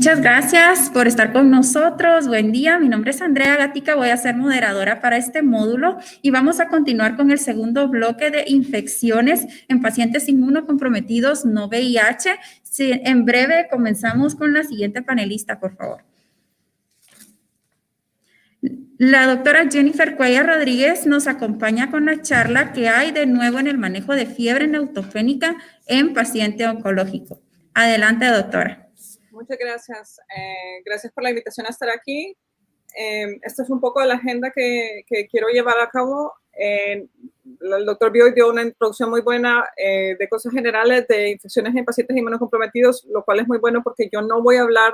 Muchas gracias por estar con nosotros. Buen día, mi nombre es Andrea Gatica, voy a ser moderadora para este módulo y vamos a continuar con el segundo bloque de infecciones en pacientes inmunocomprometidos no VIH. Sí, en breve comenzamos con la siguiente panelista, por favor. La doctora Jennifer Cuellar Rodríguez nos acompaña con la charla que hay de nuevo en el manejo de fiebre neutropénica en paciente oncológico. Adelante, doctora. Muchas gracias. Gracias por la invitación a estar aquí. Esta es un poco de la agenda que quiero llevar a cabo. El doctor Bioy dio una introducción muy buena de cosas generales de infecciones en pacientes inmunocomprometidos, lo cual es muy bueno porque yo no voy a hablar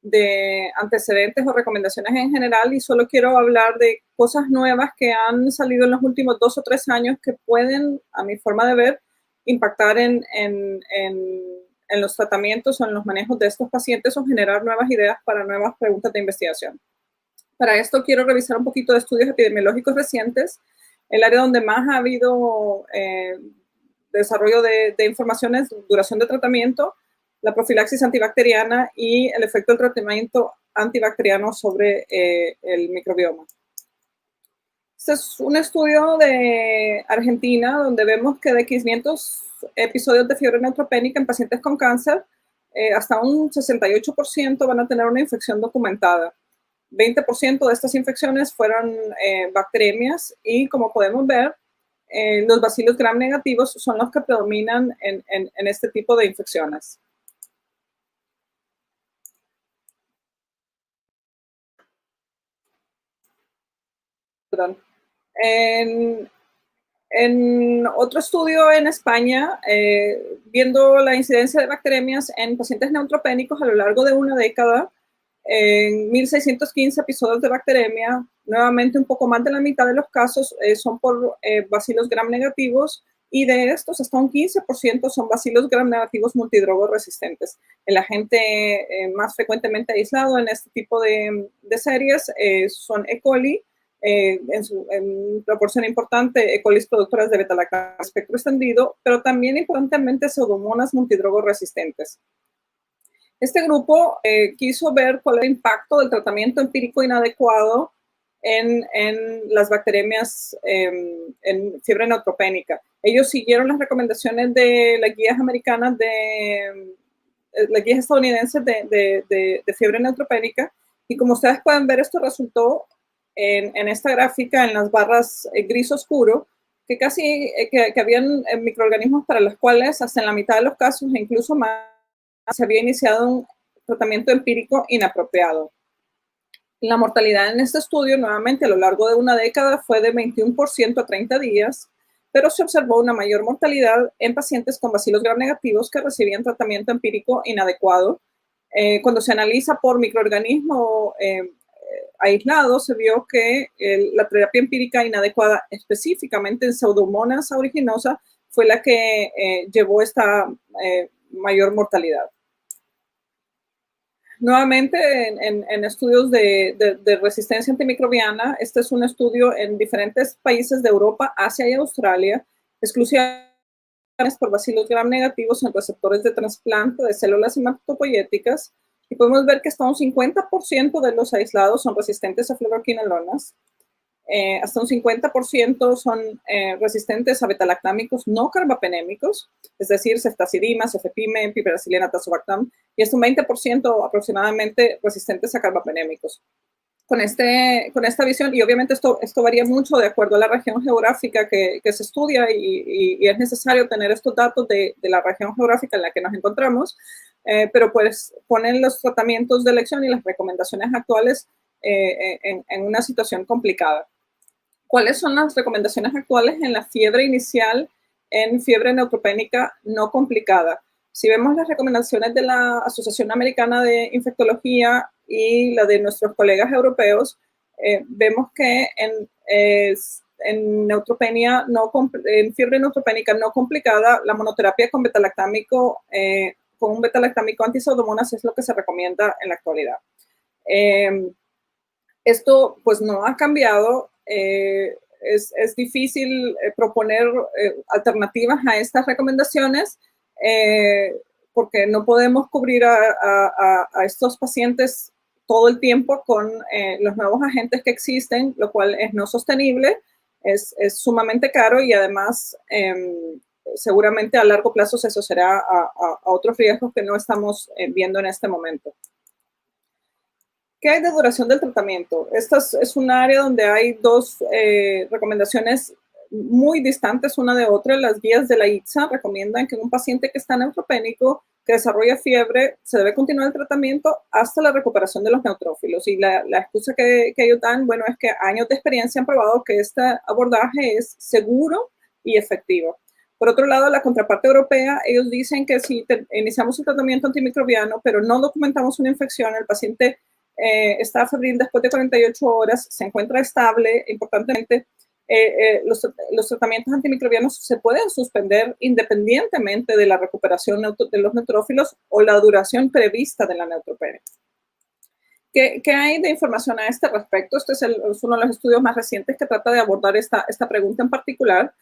de antecedentes o recomendaciones en general y solo quiero hablar de cosas nuevas que han salido en los últimos 2 o 3 años que pueden, a mi forma de ver, impactar en los tratamientos o en los manejos de estos pacientes o generar nuevas ideas para nuevas preguntas de investigación. Para esto quiero revisar un poquito de estudios epidemiológicos recientes, el área donde más ha habido desarrollo de informaciones, duración de tratamiento, la profilaxis antibacteriana y el efecto del tratamiento antibacteriano sobre el microbioma. Este es un estudio de Argentina donde vemos que de 500 episodios de fiebre neutropénica en pacientes con cáncer, hasta un 68% van a tener una infección documentada. 20% de estas infecciones fueron bacteriemias y, como podemos ver, los bacilos gram negativos son los que predominan en este tipo de infecciones. Perdón. En otro estudio en España, viendo la incidencia de bacteriemias en pacientes neutropénicos a lo largo de una década, en 1.615 episodios de bacteriemia, nuevamente un poco más de la mitad de los casos son por bacilos gram negativos y de estos hasta un 15% son bacilos gram negativos multidrogo resistentes. El agente más frecuentemente aislado en este tipo de series son E. coli, en proporción importante E. coli productoras de beta-lactamo espectro extendido, pero también importantemente pseudomonas multidrogo resistentes. Este grupo quiso ver cuál era el impacto del tratamiento empírico inadecuado en las bacteriemias en fiebre neutropénica. Ellos siguieron las recomendaciones de las guías americanas, las guías estadounidenses de fiebre neutropénica, y como ustedes pueden ver, esto resultó en esta gráfica, en las barras gris oscuro, que casi que habían microorganismos para los cuales hasta en la mitad de los casos e incluso más se había iniciado un tratamiento empírico inapropiado. La mortalidad en este estudio, nuevamente a lo largo de una década, fue de 21% a 30 días, pero se observó una mayor mortalidad en pacientes con bacilos gram negativos que recibían tratamiento empírico inadecuado. Cuando se analiza por microorganismo aislado, se vio que la terapia empírica inadecuada, específicamente en Pseudomonas aeruginosa, fue la que llevó esta mayor mortalidad. Nuevamente, en estudios de resistencia antimicrobiana, este es un estudio en diferentes países de Europa, Asia y Australia, exclusivamente por bacilos gram negativos en receptores de trasplante de células hematopoyéticas, y podemos ver que hasta un 50% de los aislados son resistentes a fluoroquinolonas, hasta un 50% son resistentes a betalactámicos no carbapenémicos, es decir, ceftazidima, cefepime, piperacilina, tazobactam, y hasta un 20% aproximadamente resistentes a carbapenémicos. Con esta visión, y obviamente esto varía mucho de acuerdo a la región geográfica que se estudia, y es necesario tener estos datos de la región geográfica en la que nos encontramos, pero pues ponen los tratamientos de elección y las recomendaciones actuales en una situación complicada. ¿Cuáles son las recomendaciones actuales en la fiebre inicial en fiebre neutropénica no complicada? Si vemos las recomendaciones de la Asociación Americana de Infectología y la de nuestros colegas europeos, vemos que en neutropenia en fiebre neutropénica no complicada, la monoterapia con betalactámico, con un betalactámico anti-pseudomonas es lo que se recomienda en la actualidad. Esto pues no ha cambiado. Es difícil proponer alternativas a estas recomendaciones. porque no podemos cubrir a estos pacientes todo el tiempo con los nuevos agentes que existen, lo cual es no sostenible, es sumamente caro y además seguramente a largo plazo se asociará a otros riesgos que no estamos viendo en este momento. ¿Qué hay de duración del tratamiento? Esta es un área donde hay dos recomendaciones muy distantes una de otra. Las guías de la ITSA recomiendan que en un paciente que está neutropénico, que desarrolla fiebre, se debe continuar el tratamiento hasta la recuperación de los neutrófilos. Y la excusa que ellos dan, bueno, es que años de experiencia han probado que este abordaje es seguro y efectivo. Por otro lado, la contraparte europea, ellos dicen que si iniciamos un tratamiento antimicrobiano, pero no documentamos una infección, el paciente está febril después de 48 horas, se encuentra estable, importantemente, los tratamientos antimicrobianos se pueden suspender independientemente de la recuperación de los neutrófilos o la duración prevista de la neutropenia. ¿Qué hay de información a este respecto? Este es uno de los estudios más recientes que trata de abordar esta pregunta en particular.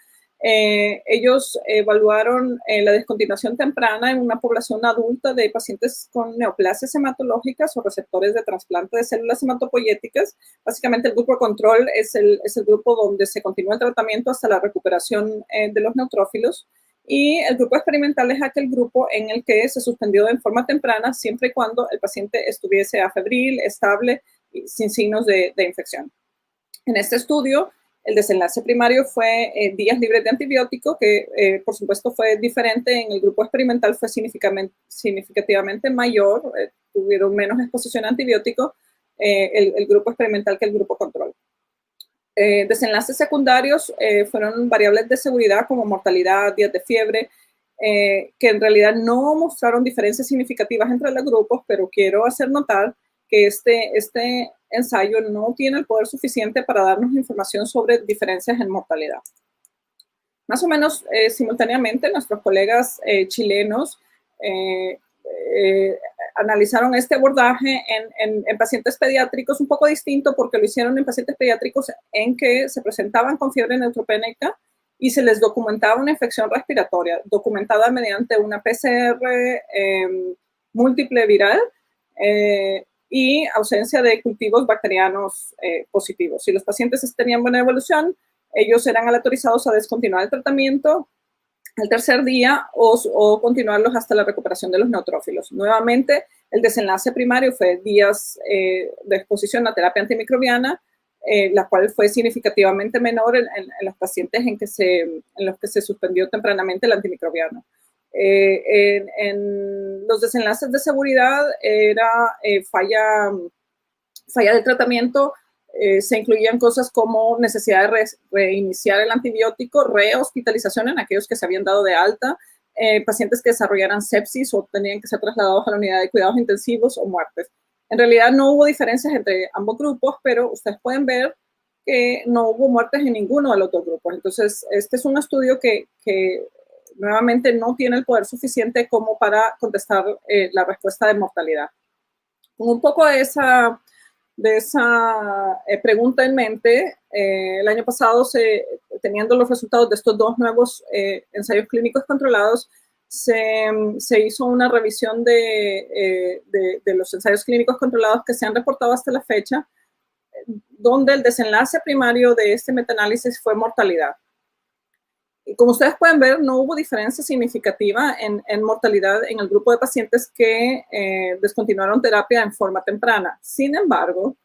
Ellos evaluaron la descontinuación temprana en una población adulta de pacientes con neoplasias hematológicas o receptores de trasplante de células hematopoyéticas. Básicamente el grupo de control es el grupo donde se continúa el tratamiento hasta la recuperación de los neutrófilos, y el grupo experimental es aquel grupo en el que se suspendió en forma temprana siempre y cuando el paciente estuviese afebril, estable y sin signos de infección. En este estudio, el desenlace primario fue días libres de antibiótico, que por supuesto fue diferente. En el grupo experimental fue significativamente mayor, tuvieron menos exposición a antibiótico el grupo experimental que el grupo control. Desenlaces secundarios fueron variables de seguridad como mortalidad, días de fiebre, que en realidad no mostraron diferencias significativas entre los grupos, pero quiero hacer notar que este ensayo no tiene el poder suficiente para darnos información sobre diferencias en mortalidad. Más o menos simultáneamente, nuestros colegas chilenos analizaron este abordaje en pacientes pediátricos, un poco distinto porque lo hicieron en pacientes pediátricos en que se presentaban con fiebre neutropénica y se les documentaba una infección respiratoria, documentada mediante una PCR múltiple viral, y ausencia de cultivos bacterianos positivos. Si los pacientes tenían buena evolución, ellos eran aleatorizados a descontinuar el tratamiento al tercer día o continuarlos hasta la recuperación de los neutrófilos. Nuevamente, el desenlace primario fue días de exposición a terapia antimicrobiana, la cual fue significativamente menor en los pacientes en los que se suspendió tempranamente el antimicrobiano. En los desenlaces de seguridad era falla de tratamiento. Se incluían cosas como necesidad de reiniciar el antibiótico, rehospitalización en aquellos que se habían dado de alta, pacientes que desarrollaran sepsis o tenían que ser trasladados a la unidad de cuidados intensivos o muertes. En realidad no hubo diferencias entre ambos grupos, pero ustedes pueden ver que no hubo muertes en ninguno de los dos grupos. Entonces, este es un estudio que nuevamente no tiene el poder suficiente como para contestar la respuesta de mortalidad. Con un poco de esa pregunta en mente, el año pasado, teniendo los resultados de estos dos nuevos ensayos clínicos controlados, se hizo una revisión de los ensayos clínicos controlados que se han reportado hasta la fecha, donde el desenlace primario de este metaanálisis fue mortalidad. Y como ustedes pueden ver, no hubo diferencia significativa en mortalidad en el grupo de pacientes que descontinuaron terapia en forma temprana. Sin embargo,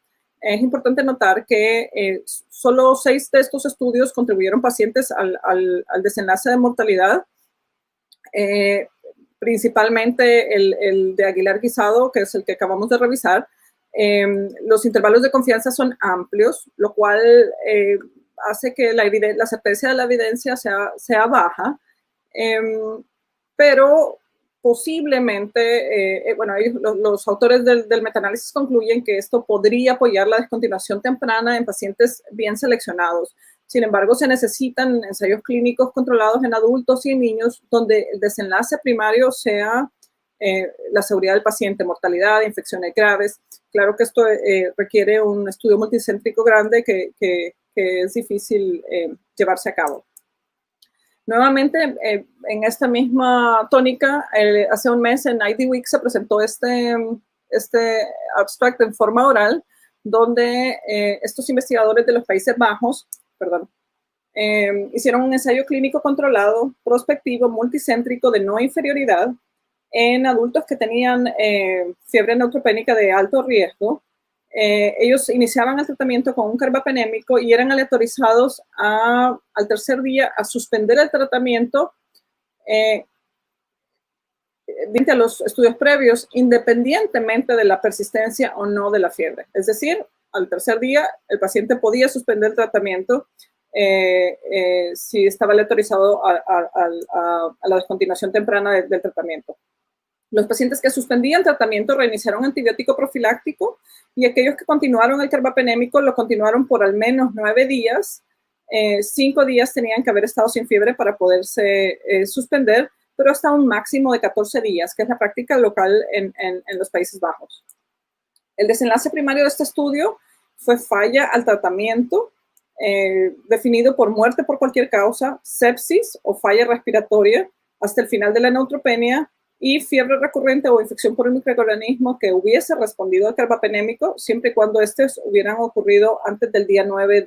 es importante notar que solo 6 de estos estudios contribuyeron pacientes al desenlace de mortalidad, principalmente el de Aguilar Guisado, que es el que acabamos de revisar. Los intervalos de confianza son amplios, lo cual hace que la certeza de la evidencia sea baja, pero posiblemente, bueno, los autores del metaanálisis concluyen que esto podría apoyar la descontinuación temprana en pacientes bien seleccionados. Sin embargo, se necesitan ensayos clínicos controlados en adultos y en niños donde el desenlace primario sea la seguridad del paciente, mortalidad, infecciones graves. Claro que esto requiere un estudio multicéntrico grande que es difícil llevarse a cabo. Nuevamente, en esta misma tónica, hace un mes en IDWeek se presentó este abstract en forma oral, donde estos investigadores de los Países Bajos, hicieron un ensayo clínico controlado, prospectivo, multicéntrico de no inferioridad en adultos que tenían fiebre neutropénica de alto riesgo. Ellos iniciaban el tratamiento con un carbapenémico y eran aleatorizados al tercer día a suspender el tratamiento frente a los estudios previos, independientemente de la persistencia o no de la fiebre. Es decir, al tercer día el paciente podía suspender el tratamiento si estaba aleatorizado a la descontinuación temprana del tratamiento. Los pacientes que suspendían tratamiento reiniciaron antibiótico profiláctico y aquellos que continuaron el carbapenémico lo continuaron por al menos 9 días. 5 días tenían que haber estado sin fiebre para poderse suspender, pero hasta un máximo de 14 días, que es la práctica local en los Países Bajos. El desenlace primario de este estudio fue falla al tratamiento, definido por muerte por cualquier causa, sepsis o falla respiratoria hasta el final de la neutropenia y fiebre recurrente o infección por un microorganismo que hubiese respondido al carbapenémico, siempre y cuando estos hubieran ocurrido antes del día 9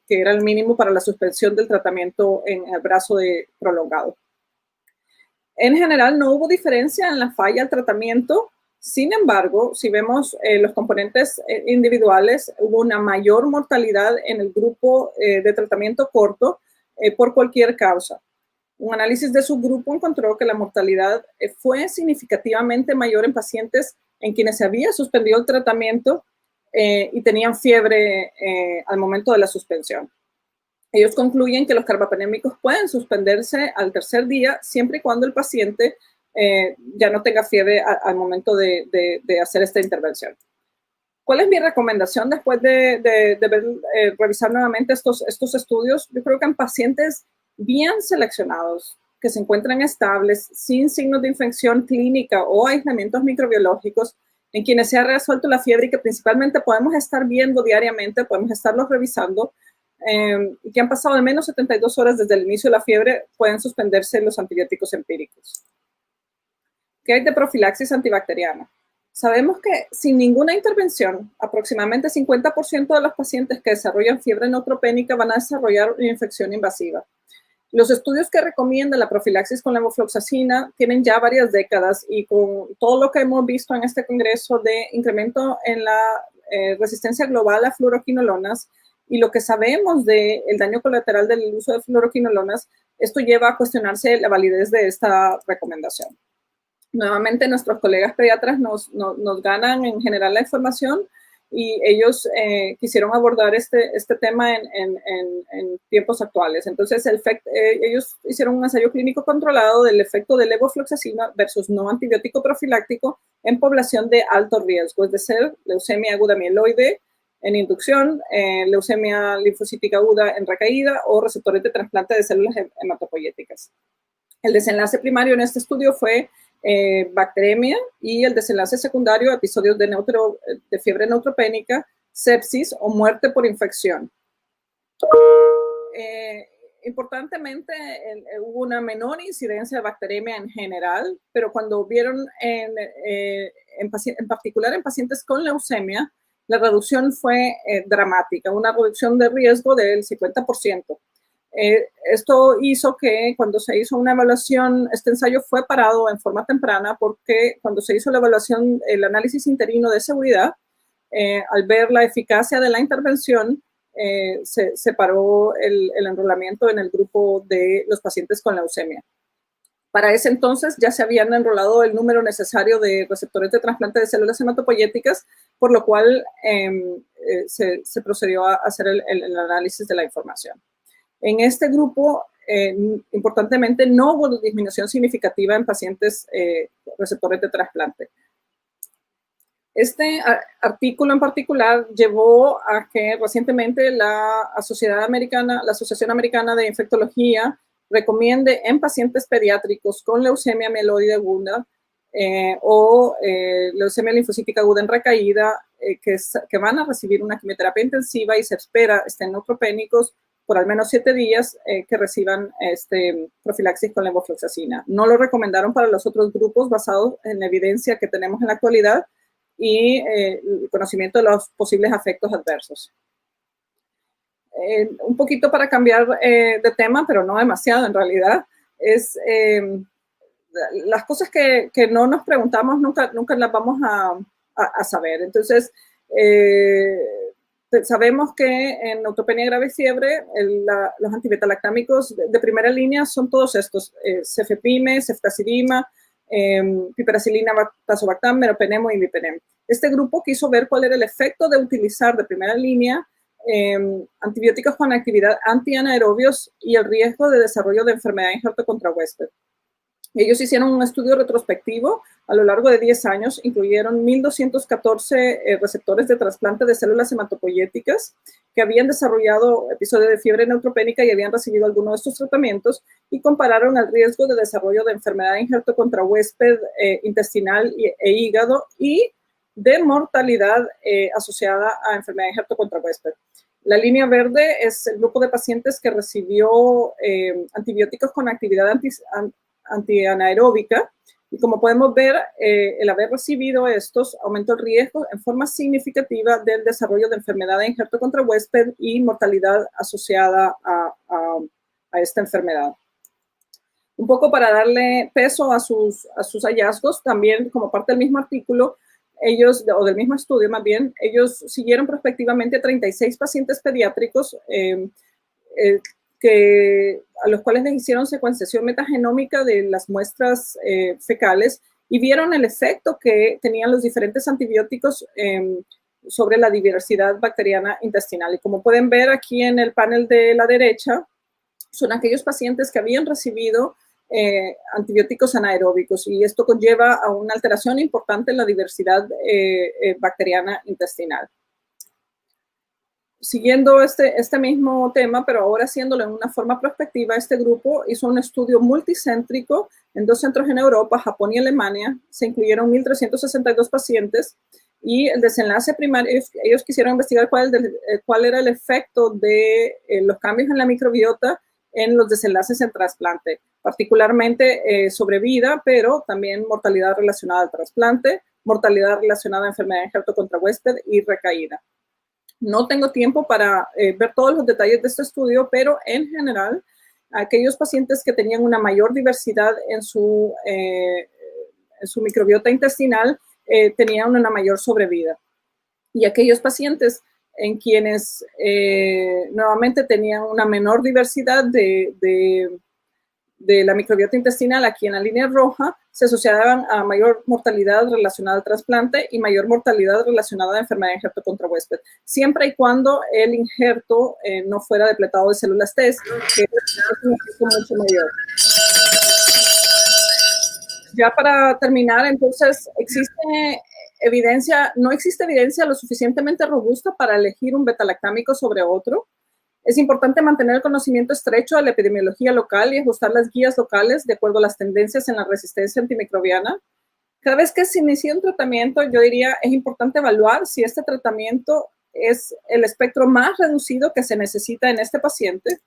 que era el mínimo para la suspensión del tratamiento en el brazo prolongado. En general, no hubo diferencia en la falla al tratamiento. Sin embargo, si vemos los componentes individuales, hubo una mayor mortalidad en el grupo de tratamiento corto por cualquier causa. Un análisis de subgrupo encontró que la mortalidad fue significativamente mayor en pacientes en quienes se había suspendido el tratamiento y tenían fiebre al momento de la suspensión. Ellos concluyen que los carbapenémicos pueden suspenderse al tercer día siempre y cuando el paciente ya no tenga fiebre al momento de hacer esta intervención. ¿Cuál es mi recomendación después de revisar nuevamente estos estudios? Yo creo que en pacientes bien seleccionados, que se encuentran estables, sin signos de infección clínica o aislamientos microbiológicos, en quienes se ha resuelto la fiebre y que principalmente podemos estar viendo diariamente, podemos estarlos revisando, y que han pasado al menos 72 horas desde el inicio de la fiebre, pueden suspenderse los antibióticos empíricos. ¿Qué hay de profilaxis antibacteriana? Sabemos que sin ninguna intervención, aproximadamente 50% de los pacientes que desarrollan fiebre neutropénica van a desarrollar una infección invasiva. Los estudios que recomiendan la profilaxis con levofloxacina tienen ya varias décadas y con todo lo que hemos visto en este congreso de incremento en la resistencia global a fluoroquinolonas y lo que sabemos del daño colateral del uso de fluoroquinolonas, esto lleva a cuestionarse la validez de esta recomendación. Nuevamente, nuestros colegas pediatras nos ganan en general la información y ellos quisieron abordar este tema en tiempos actuales. Entonces, ellos hicieron un ensayo clínico controlado del efecto de levofloxacina versus no antibiótico profiláctico en población de alto riesgo, es decir, leucemia aguda mieloide en inducción, leucemia linfocítica aguda en recaída o receptores de trasplante de células hematopoyéticas. El desenlace primario en este estudio fue bacteremia y el desenlace secundario, episodios de fiebre neutropénica, sepsis o muerte por infección. Importantemente, hubo una menor incidencia de bacteremia en general, pero cuando vieron en particular en pacientes con leucemia, la reducción fue dramática, una reducción de riesgo del 50%. Esto hizo que cuando se hizo una evaluación, este ensayo fue parado en forma temprana porque cuando se hizo la evaluación, el análisis interino de seguridad, al ver la eficacia de la intervención, se paró el enrolamiento en el grupo de los pacientes con leucemia. Para ese entonces ya se habían enrolado el número necesario de receptores de trasplante de células hematopoyéticas, por lo cual se procedió a hacer el análisis de la información. En este grupo, importantemente, no hubo disminución significativa en pacientes receptores de trasplante. Este artículo en particular llevó a que recientemente la Asociación Americana de Infectología recomiende en pacientes pediátricos con leucemia mieloide aguda o leucemia linfocítica aguda en recaída, que van a recibir una quimioterapia intensiva y se espera estén neutropénicos por al menos 7 días que reciban profilaxis con levofloxacina. No lo recomendaron para los otros grupos basados en la evidencia que tenemos en la actualidad y el conocimiento de los posibles efectos adversos. Un poquito para cambiar de tema, pero no demasiado en realidad, es las cosas que no nos preguntamos nunca las vamos a saber. Entonces, sabemos que en neutropenia grave y fiebre, los antibetalactámicos de primera línea son todos estos, cefepime, ceftazidima, piperacilina, tazobactam, meropenem o imipenem. Este grupo quiso ver cuál era el efecto de utilizar de primera línea antibióticos con actividad antianaerobios y el riesgo de desarrollo de enfermedad injerto contra huésped. Ellos hicieron un estudio retrospectivo a lo largo de 10 años, incluyeron 1.214 receptores de trasplante de células hematopoyéticas que habían desarrollado episodios de fiebre neutropénica y habían recibido alguno de estos tratamientos y compararon el riesgo de desarrollo de enfermedad injerto contra huésped intestinal e hígado y de mortalidad asociada a enfermedad injerto contra huésped. La línea verde es el grupo de pacientes que recibió antibióticos con actividad antianaeróbica y como podemos ver, el haber recibido estos aumentó el riesgo en forma significativa del desarrollo de enfermedad de injerto contra huésped y mortalidad asociada a esta enfermedad. Un poco para darle peso a sus hallazgos, también como parte del mismo artículo, o del mismo estudio más bien, ellos siguieron prospectivamente a 36 pacientes pediátricos a los cuales les hicieron secuenciación metagenómica de las muestras fecales y vieron el efecto que tenían los diferentes antibióticos sobre la diversidad bacteriana intestinal. Y como pueden ver aquí en el panel de la derecha, son aquellos pacientes que habían recibido antibióticos anaeróbicos y esto conlleva a una alteración importante en la diversidad bacteriana intestinal. Siguiendo este mismo tema, pero ahora haciéndolo en una forma prospectiva, este grupo hizo un estudio multicéntrico en 2 centros en Europa, Japón y Alemania. Se incluyeron 1.362 pacientes y el desenlace primario, ellos quisieron investigar cuál era el efecto de los cambios en la microbiota en los desenlaces en trasplante, particularmente sobrevida, pero también mortalidad relacionada al trasplante, mortalidad relacionada a enfermedad injerto contra huésped y recaída. No tengo tiempo para ver todos los detalles de este estudio, pero en general, aquellos pacientes que tenían una mayor diversidad en su microbiota intestinal tenían una mayor sobrevida. Y aquellos pacientes en quienes nuevamente tenían una menor diversidad de la microbiota intestinal, aquí en la línea roja, se asociaban a mayor mortalidad relacionada al trasplante y mayor mortalidad relacionada a enfermedad de injerto contra huésped, siempre y cuando el injerto no fuera depletado de células T, que es un efecto mucho mayor. Ya para terminar, entonces, no existe evidencia lo suficientemente robusta para elegir un betalactámico sobre otro. Es importante mantener el conocimiento estrecho de la epidemiología local y ajustar las guías locales de acuerdo a las tendencias en la resistencia antimicrobiana. Cada vez que se inicia un tratamiento, yo diría, es importante evaluar si este tratamiento es el espectro más reducido que se necesita en este paciente.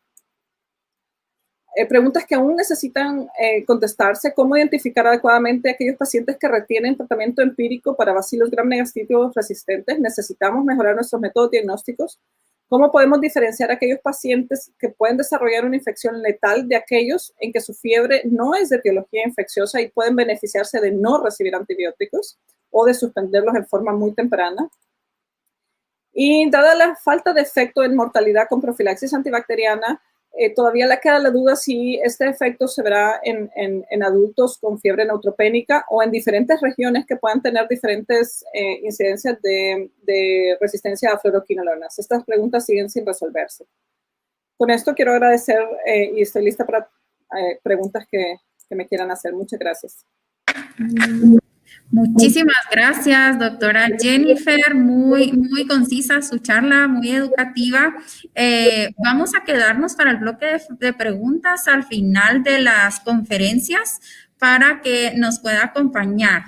Preguntas que aún necesitan contestarse: ¿cómo identificar adecuadamente a aquellos pacientes que retienen tratamiento empírico para bacilos gram-negativos resistentes? Necesitamos mejorar nuestros métodos diagnósticos. ¿Cómo podemos diferenciar a aquellos pacientes que pueden desarrollar una infección letal de aquellos en que su fiebre no es de etiología infecciosa y pueden beneficiarse de no recibir antibióticos o de suspenderlos en forma muy temprana? Y dada la falta de efecto en mortalidad con profilaxis antibacteriana, todavía le queda la duda si este efecto se verá en adultos con fiebre neutropénica o en diferentes regiones que puedan tener diferentes incidencias de resistencia a fluoroquinolonas. Estas preguntas siguen sin resolverse. Con esto quiero agradecer y estoy lista para preguntas que me quieran hacer. Muchas gracias. Muchísimas gracias, doctora Jennifer. Muy concisa su charla, muy educativa. Vamos a quedarnos para el bloque de preguntas al final de las conferencias para que nos pueda acompañar.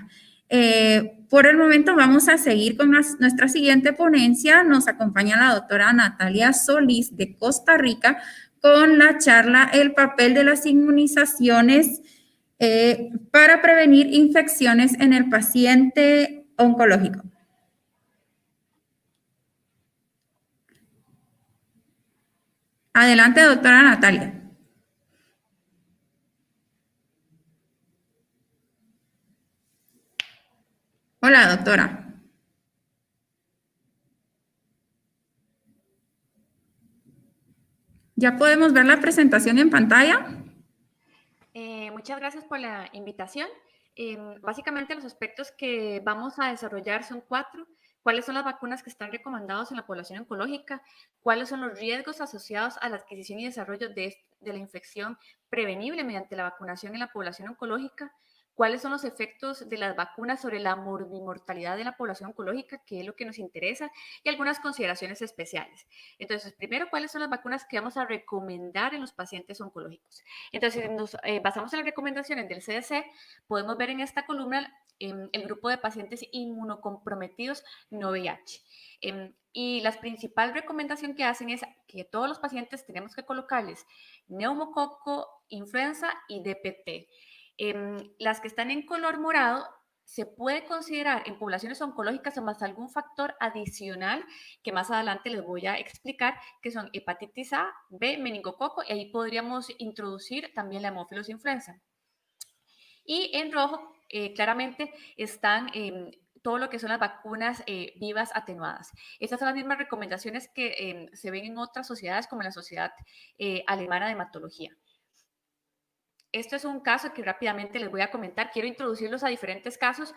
Por el momento vamos a seguir con nuestra siguiente ponencia. Nos acompaña la doctora Natalia Solís de Costa Rica con la charla El papel de las inmunizaciones para prevenir infecciones en el paciente oncológico. Adelante, doctora Natalia. Hola, doctora. ¿Ya podemos ver la presentación en pantalla? Muchas gracias por la invitación. Básicamente los aspectos que vamos a desarrollar son 4. ¿Cuáles son las vacunas que están recomendadas en la población oncológica? ¿Cuáles son los riesgos asociados a la adquisición y desarrollo de la infección prevenible mediante la vacunación en la población oncológica? ¿Cuáles son los efectos de las vacunas sobre la morbimortalidad de la población oncológica, que es lo que nos interesa? Y algunas consideraciones especiales. Entonces, primero, ¿cuáles son las vacunas que vamos a recomendar en los pacientes oncológicos? Entonces, si nos basamos en las recomendaciones del CDC, podemos ver en esta columna el grupo de pacientes inmunocomprometidos no VIH. Y la principal recomendación que hacen es que todos los pacientes tenemos que colocarles neumococo, influenza y DPT. Las que están en color morado se puede considerar en poblaciones oncológicas o más algún factor adicional que más adelante les voy a explicar, que son hepatitis A, B, meningococo, y ahí podríamos introducir también la hemófilos influenza. Y en rojo, claramente, están todo lo que son las vacunas vivas atenuadas. Estas son las mismas recomendaciones que se ven en otras sociedades, como la Sociedad Alemana de Hematología. Esto es un caso que rápidamente les voy a comentar. Quiero introducirlos a diferentes casos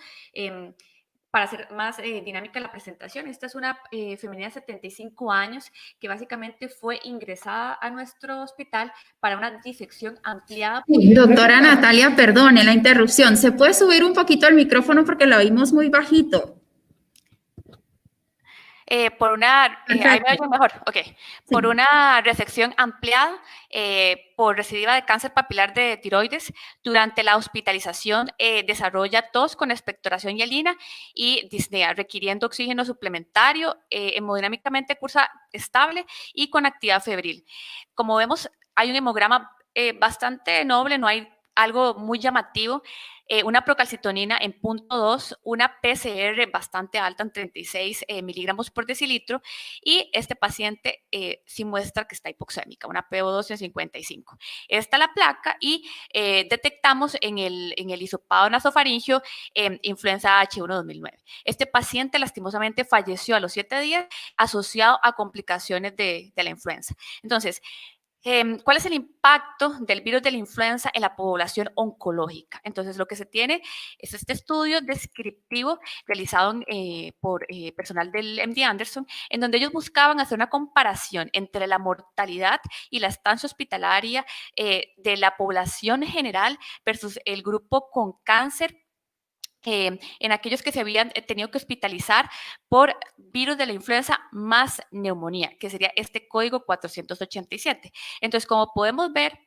para hacer más dinámica la presentación. Esta es una femenina de 75 años que básicamente fue ingresada a nuestro hospital para una disección ampliada. Doctora Natalia, perdone la interrupción. ¿Se puede subir un poquito el micrófono porque la oímos muy bajito? Ahí me oigo mejor, ok. Sí. Por una resección ampliada por recidiva de cáncer papilar de tiroides, durante la hospitalización desarrolla tos con expectoración hialina y disnea, requiriendo oxígeno suplementario, hemodinámicamente cursa estable y con actividad febril. Como vemos, hay un hemograma bastante noble, no hay algo muy llamativo. Una procalcitonina en 0.2, una PCR bastante alta en 36 miligramos por decilitro, y este paciente sí muestra que está hipoxémica, una PO2 en 55. Esta es la placa y detectamos en el hisopado nasofaringio influenza H1 2009. Este paciente lastimosamente falleció a los 7 días asociado a complicaciones de la influenza. Entonces, ¿cuál es el impacto del virus de la influenza en la población oncológica? Entonces, lo que se tiene es este estudio descriptivo realizado por personal del MD Anderson, en donde ellos buscaban hacer una comparación entre la mortalidad y la estancia hospitalaria de la población general versus el grupo con cáncer, en aquellos que se habían tenido que hospitalizar por virus de la influenza más neumonía, que sería este código 487. Entonces, como podemos ver,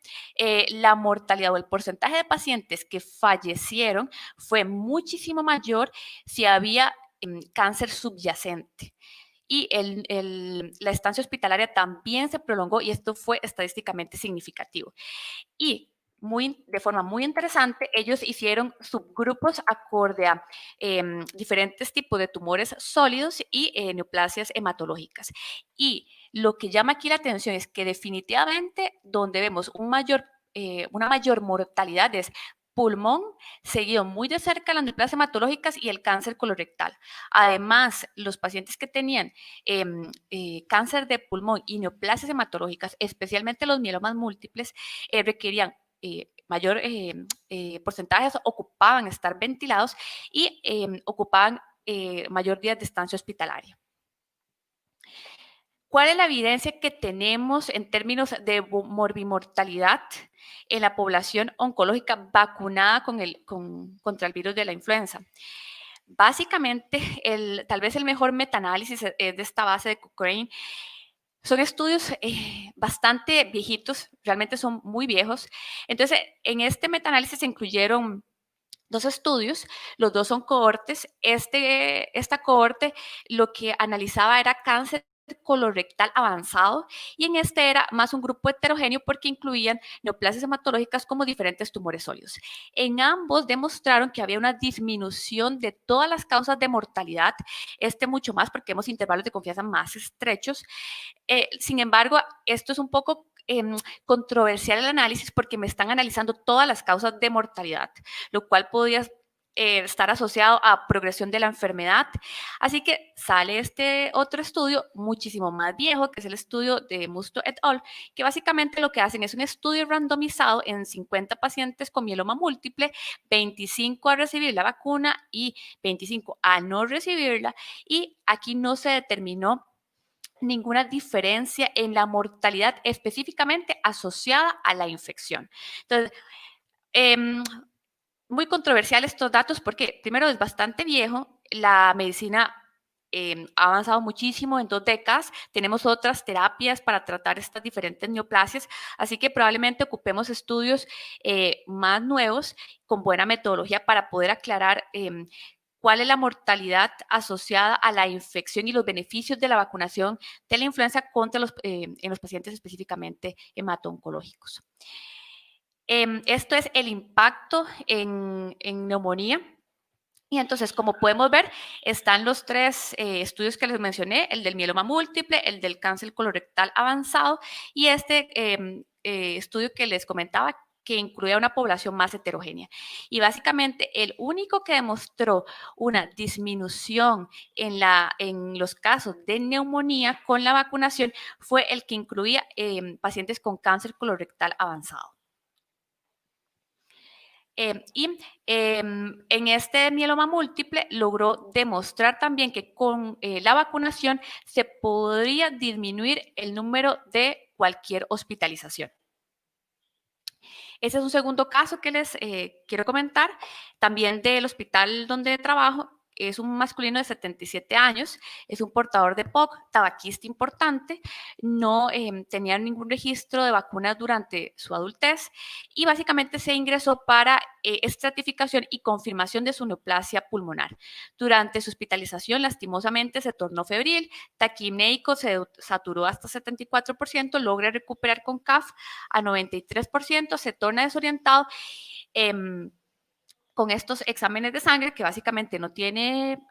la mortalidad o el porcentaje de pacientes que fallecieron fue muchísimo mayor si había cáncer subyacente. Y la estancia hospitalaria también se prolongó y esto fue estadísticamente significativo. Y de forma muy interesante, ellos hicieron subgrupos acorde a diferentes tipos de tumores sólidos y neoplasias hematológicas. Y lo que llama aquí la atención es que definitivamente donde vemos una mayor mortalidad es pulmón, seguido muy de cerca las neoplasias hematológicas y el cáncer colorectal. Además, los pacientes que tenían cáncer de pulmón y neoplasias hematológicas, especialmente los mielomas múltiples, requerían mayor porcentajes, ocupaban estar ventilados y ocupaban mayor días de estancia hospitalaria. ¿Cuál es la evidencia que tenemos en términos de morbimortalidad en la población oncológica vacunada contra el virus de la influenza? Básicamente, tal vez el mejor metaanálisis es de esta base de Cochrane. Son estudios bastante viejitos, realmente son muy viejos. Entonces, en este metaanálisis se incluyeron 2 estudios, los 2 son cohortes. Esta cohorte lo que analizaba era cáncer colorectal avanzado y en este era más un grupo heterogéneo porque incluían neoplasias hematológicas como diferentes tumores sólidos. En ambos demostraron que había una disminución de todas las causas de mortalidad, mucho más porque hemos intervalos de confianza más estrechos. Sin embargo, esto es un poco controversial el análisis porque me están analizando todas las causas de mortalidad, lo cual podría estar asociado a progresión de la enfermedad. Así que sale este otro estudio muchísimo más viejo, que es el estudio de Musto et al., que básicamente lo que hacen es un estudio randomizado en 50 pacientes con mieloma múltiple, 25 a recibir la vacuna y 25 a no recibirla, y aquí no se determinó ninguna diferencia en la mortalidad específicamente asociada a la infección. Entonces, muy controversial estos datos porque primero es bastante viejo, la medicina ha avanzado muchísimo en 2 décadas, tenemos otras terapias para tratar estas diferentes neoplasias, así que probablemente ocupemos estudios más nuevos con buena metodología para poder aclarar cuál es la mortalidad asociada a la infección y los beneficios de la vacunación de la influenza en los pacientes específicamente hemato-oncológicos. Esto es el impacto en neumonía. Y entonces, como podemos ver, están los 3 estudios que les mencioné, el del mieloma múltiple, el del cáncer colorectal avanzado y estudio que les comentaba que incluía una población más heterogénea. Y básicamente el único que demostró una disminución en los casos de neumonía con la vacunación fue el que incluía pacientes con cáncer colorectal avanzado. En este mieloma múltiple logró demostrar también que con la vacunación se podría disminuir el número de cualquier hospitalización. Ese es un segundo caso que les quiero comentar, también del hospital donde trabajo. Es un masculino de 77 años, es un portador de POC, tabaquista importante, no tenía ningún registro de vacunas durante su adultez y básicamente se ingresó para estratificación y confirmación de su neoplasia pulmonar. Durante su hospitalización, lastimosamente, se tornó febril, taquipnéico se saturó hasta 74%, logra recuperar con CAF a 93%, se torna desorientado. Con estos exámenes de sangre que básicamente no tiene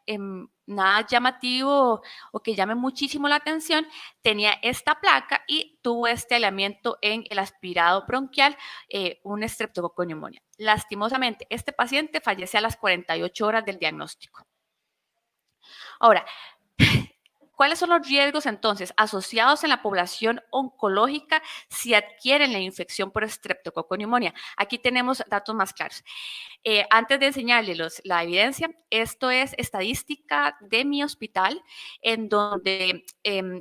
nada llamativo o que llame muchísimo la atención, tenía esta placa y tuvo este aislamiento en el aspirado bronquial, una estreptococconeumonía. Lastimosamente, este paciente fallece a las 48 horas del diagnóstico. Ahora, ¿cuáles son los riesgos entonces asociados en la población oncológica si adquieren la infección por estreptococconeumonía? Aquí tenemos datos más claros. Antes de enseñarles la evidencia, esto es estadística de mi hospital, en donde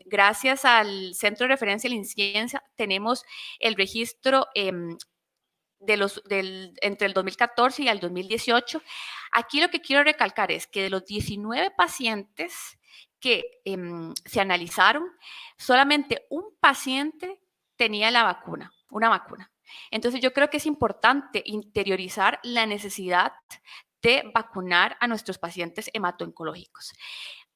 gracias al Centro de Referencia de la Inciencia tenemos el registro entre el 2014 y el 2018. Aquí lo que quiero recalcar es que de los 19 pacientes que se analizaron, solamente un paciente tenía una vacuna. Entonces yo creo que es importante interiorizar la necesidad de vacunar a nuestros pacientes hemato-oncológicos.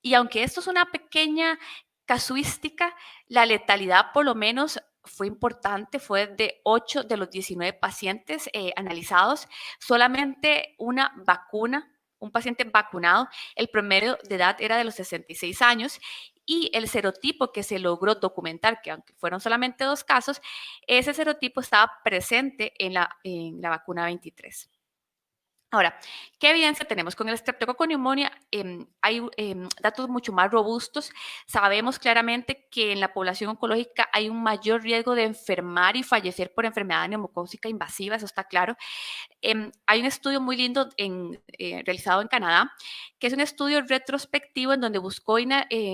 Y aunque esto es una pequeña casuística, la letalidad por lo menos fue importante, fue de 8 de los 19 pacientes analizados, solamente una vacuna, un paciente vacunado, el promedio de edad era de los 66 años y el serotipo que se logró documentar, que aunque fueron solamente 2 casos, ese serotipo estaba presente en la vacuna 23. Ahora, ¿qué evidencia tenemos? Con el estreptococconeumonía hay datos mucho más robustos. Sabemos claramente que en la población oncológica hay un mayor riesgo de enfermar y fallecer por enfermedad neumocócica invasiva, eso está claro. Hay un estudio muy lindo realizado en Canadá, que es un estudio retrospectivo en donde buscó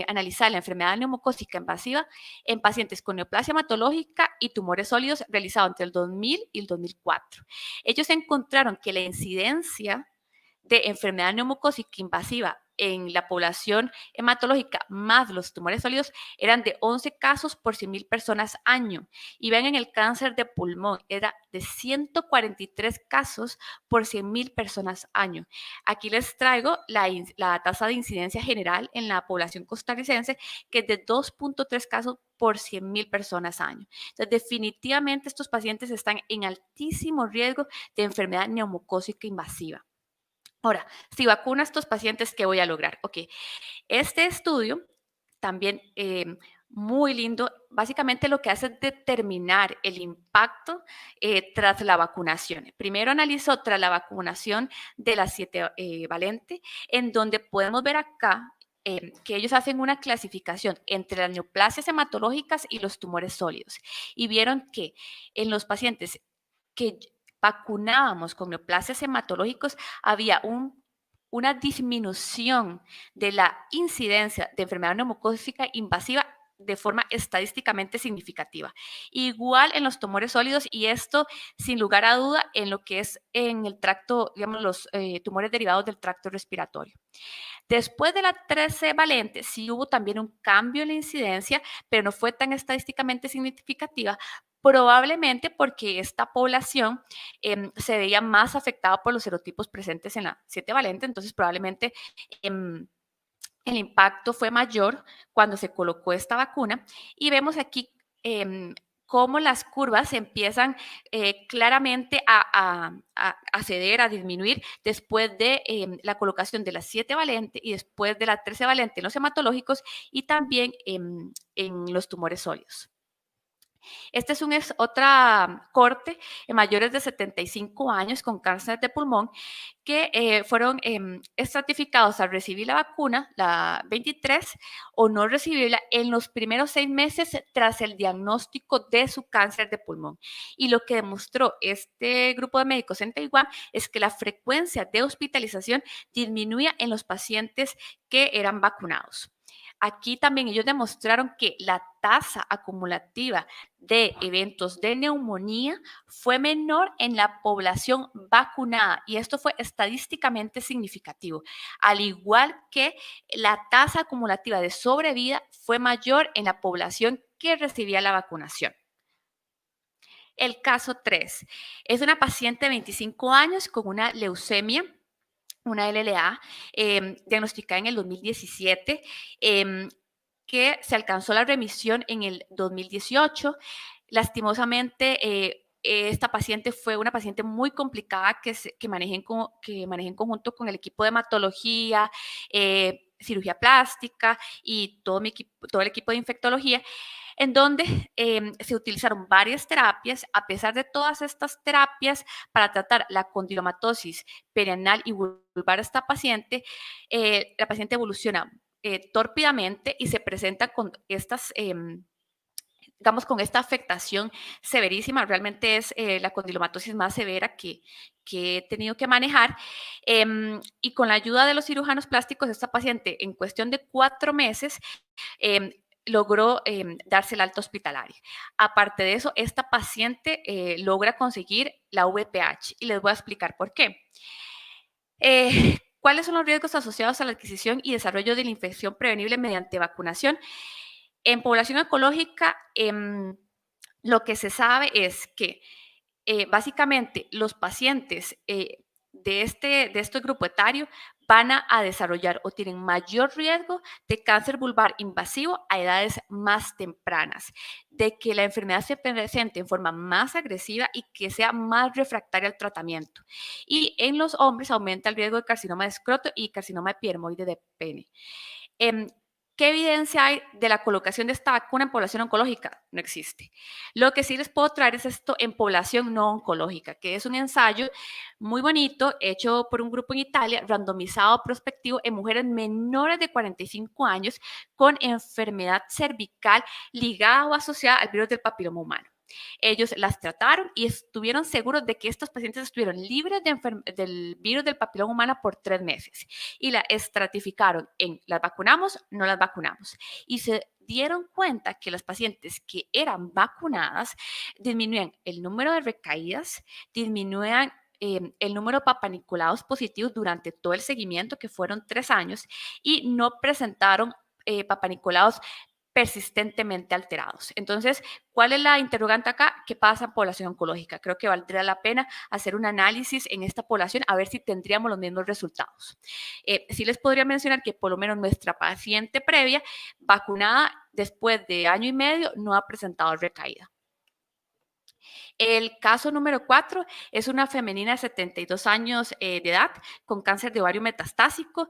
analizar la enfermedad neumocócica invasiva en pacientes con neoplasia hematológica y tumores sólidos, realizado entre el 2000 y el 2004. Ellos encontraron que la incidencia de enfermedad neumocócica invasiva en la población hematológica más los tumores sólidos eran de 11 casos por 100.000 personas año. Y ven, en el cáncer de pulmón era de 143 casos por 100.000 personas año. Aquí les traigo la tasa de incidencia general en la población costarricense, que es de 2.3 casos por 100.000 personas año. Entonces, definitivamente estos pacientes están en altísimo riesgo de enfermedad neumocócica invasiva. Ahora, si vacuno a estos pacientes, ¿qué voy a lograr? Ok, este estudio también muy lindo, básicamente lo que hace es determinar el impacto tras la vacunación. Primero analizó tras la vacunación de la 7 valente, en donde podemos ver acá que ellos hacen una clasificación entre las neoplasias hematológicas y los tumores sólidos. Y vieron que en los pacientes que vacunábamos con neoplasias hematológicos había una disminución de la incidencia de enfermedad neumocócica invasiva de forma estadísticamente significativa. Igual en los tumores sólidos, y esto sin lugar a duda en lo que es en el tracto, digamos, los tumores derivados del tracto respiratorio. Después de la 13 valente, sí hubo también un cambio en la incidencia, pero no fue tan estadísticamente significativa, probablemente porque esta población se veía más afectada por los serotipos presentes en la 7 valente, entonces probablemente el impacto fue mayor cuando se colocó esta vacuna. Y vemos aquí cómo las curvas empiezan claramente a ceder, a disminuir después de la colocación de la 7 valente y después de la 13 valente en los hematológicos y también en los tumores sólidos. Este es otra corte en mayores de 75 años con cáncer de pulmón que fueron estratificados al recibir la vacuna, la 23, o no recibirla en los primeros 6 meses tras el diagnóstico de su cáncer de pulmón. Y lo que demostró este grupo de médicos en Taiwán es que la frecuencia de hospitalización disminuía en los pacientes que eran vacunados. Aquí también ellos demostraron que la tasa acumulativa de eventos de neumonía fue menor en la población vacunada y esto fue estadísticamente significativo, al igual que la tasa acumulativa de sobrevida fue mayor en la población que recibía la vacunación. El caso 3 es una paciente de 25 años con una leucemia, una LLA, diagnosticada en el 2017, que se alcanzó la remisión en el 2018. Lastimosamente, esta paciente fue una paciente muy complicada que manejé en conjunto con el equipo de hematología, cirugía plástica y todo el equipo de infectología, en donde se utilizaron varias terapias. A pesar de todas estas terapias para tratar la condilomatosis perianal y vulvar a esta paciente, la paciente evoluciona tórpidamente y se presenta con estas, digamos, con esta afectación severísima. Realmente es la condilomatosis más severa que he tenido que manejar. Y con la ayuda de los cirujanos plásticos, esta paciente en cuestión de 4 meses logró darse el alta hospitalaria. Aparte de eso, esta paciente logra conseguir la VPH y les voy a explicar por qué. ¿Cuáles son los riesgos asociados a la adquisición y desarrollo de la infección prevenible mediante vacunación? En población oncológica, lo que se sabe es que básicamente los pacientes de este grupo etario van a desarrollar o tienen mayor riesgo de cáncer vulvar invasivo a edades más tempranas, de que la enfermedad se presente en forma más agresiva y que sea más refractaria al tratamiento. Y en los hombres aumenta el riesgo de carcinoma de escroto y carcinoma epidерmoide de pene. ¿Qué evidencia hay de la colocación de esta vacuna en población oncológica? No existe. Lo que sí les puedo traer es esto en población no oncológica, que es un ensayo muy bonito hecho por un grupo en Italia, randomizado prospectivo en mujeres menores de 45 años con enfermedad cervical ligada o asociada al virus del papiloma humano. Ellos las trataron y estuvieron seguros de que estos pacientes estuvieron libres del virus del papiloma humano por 3 meses y la estratificaron en las vacunamos, no las vacunamos. Y se dieron cuenta que las pacientes que eran vacunadas disminuían el número de recaídas, disminuían el número de papanicolaos positivos durante todo el seguimiento, que fueron 3 años, y no presentaron papanicolaos persistentemente alterados. Entonces, ¿cuál es la interrogante acá? ¿Qué pasa en población oncológica? Creo que valdría la pena hacer un análisis en esta población a ver si tendríamos los mismos resultados. Sí les podría mencionar que por lo menos nuestra paciente previa vacunada después de año y medio no ha presentado recaída. El caso número 4 es una femenina de 72 años de edad con cáncer de ovario metastásico,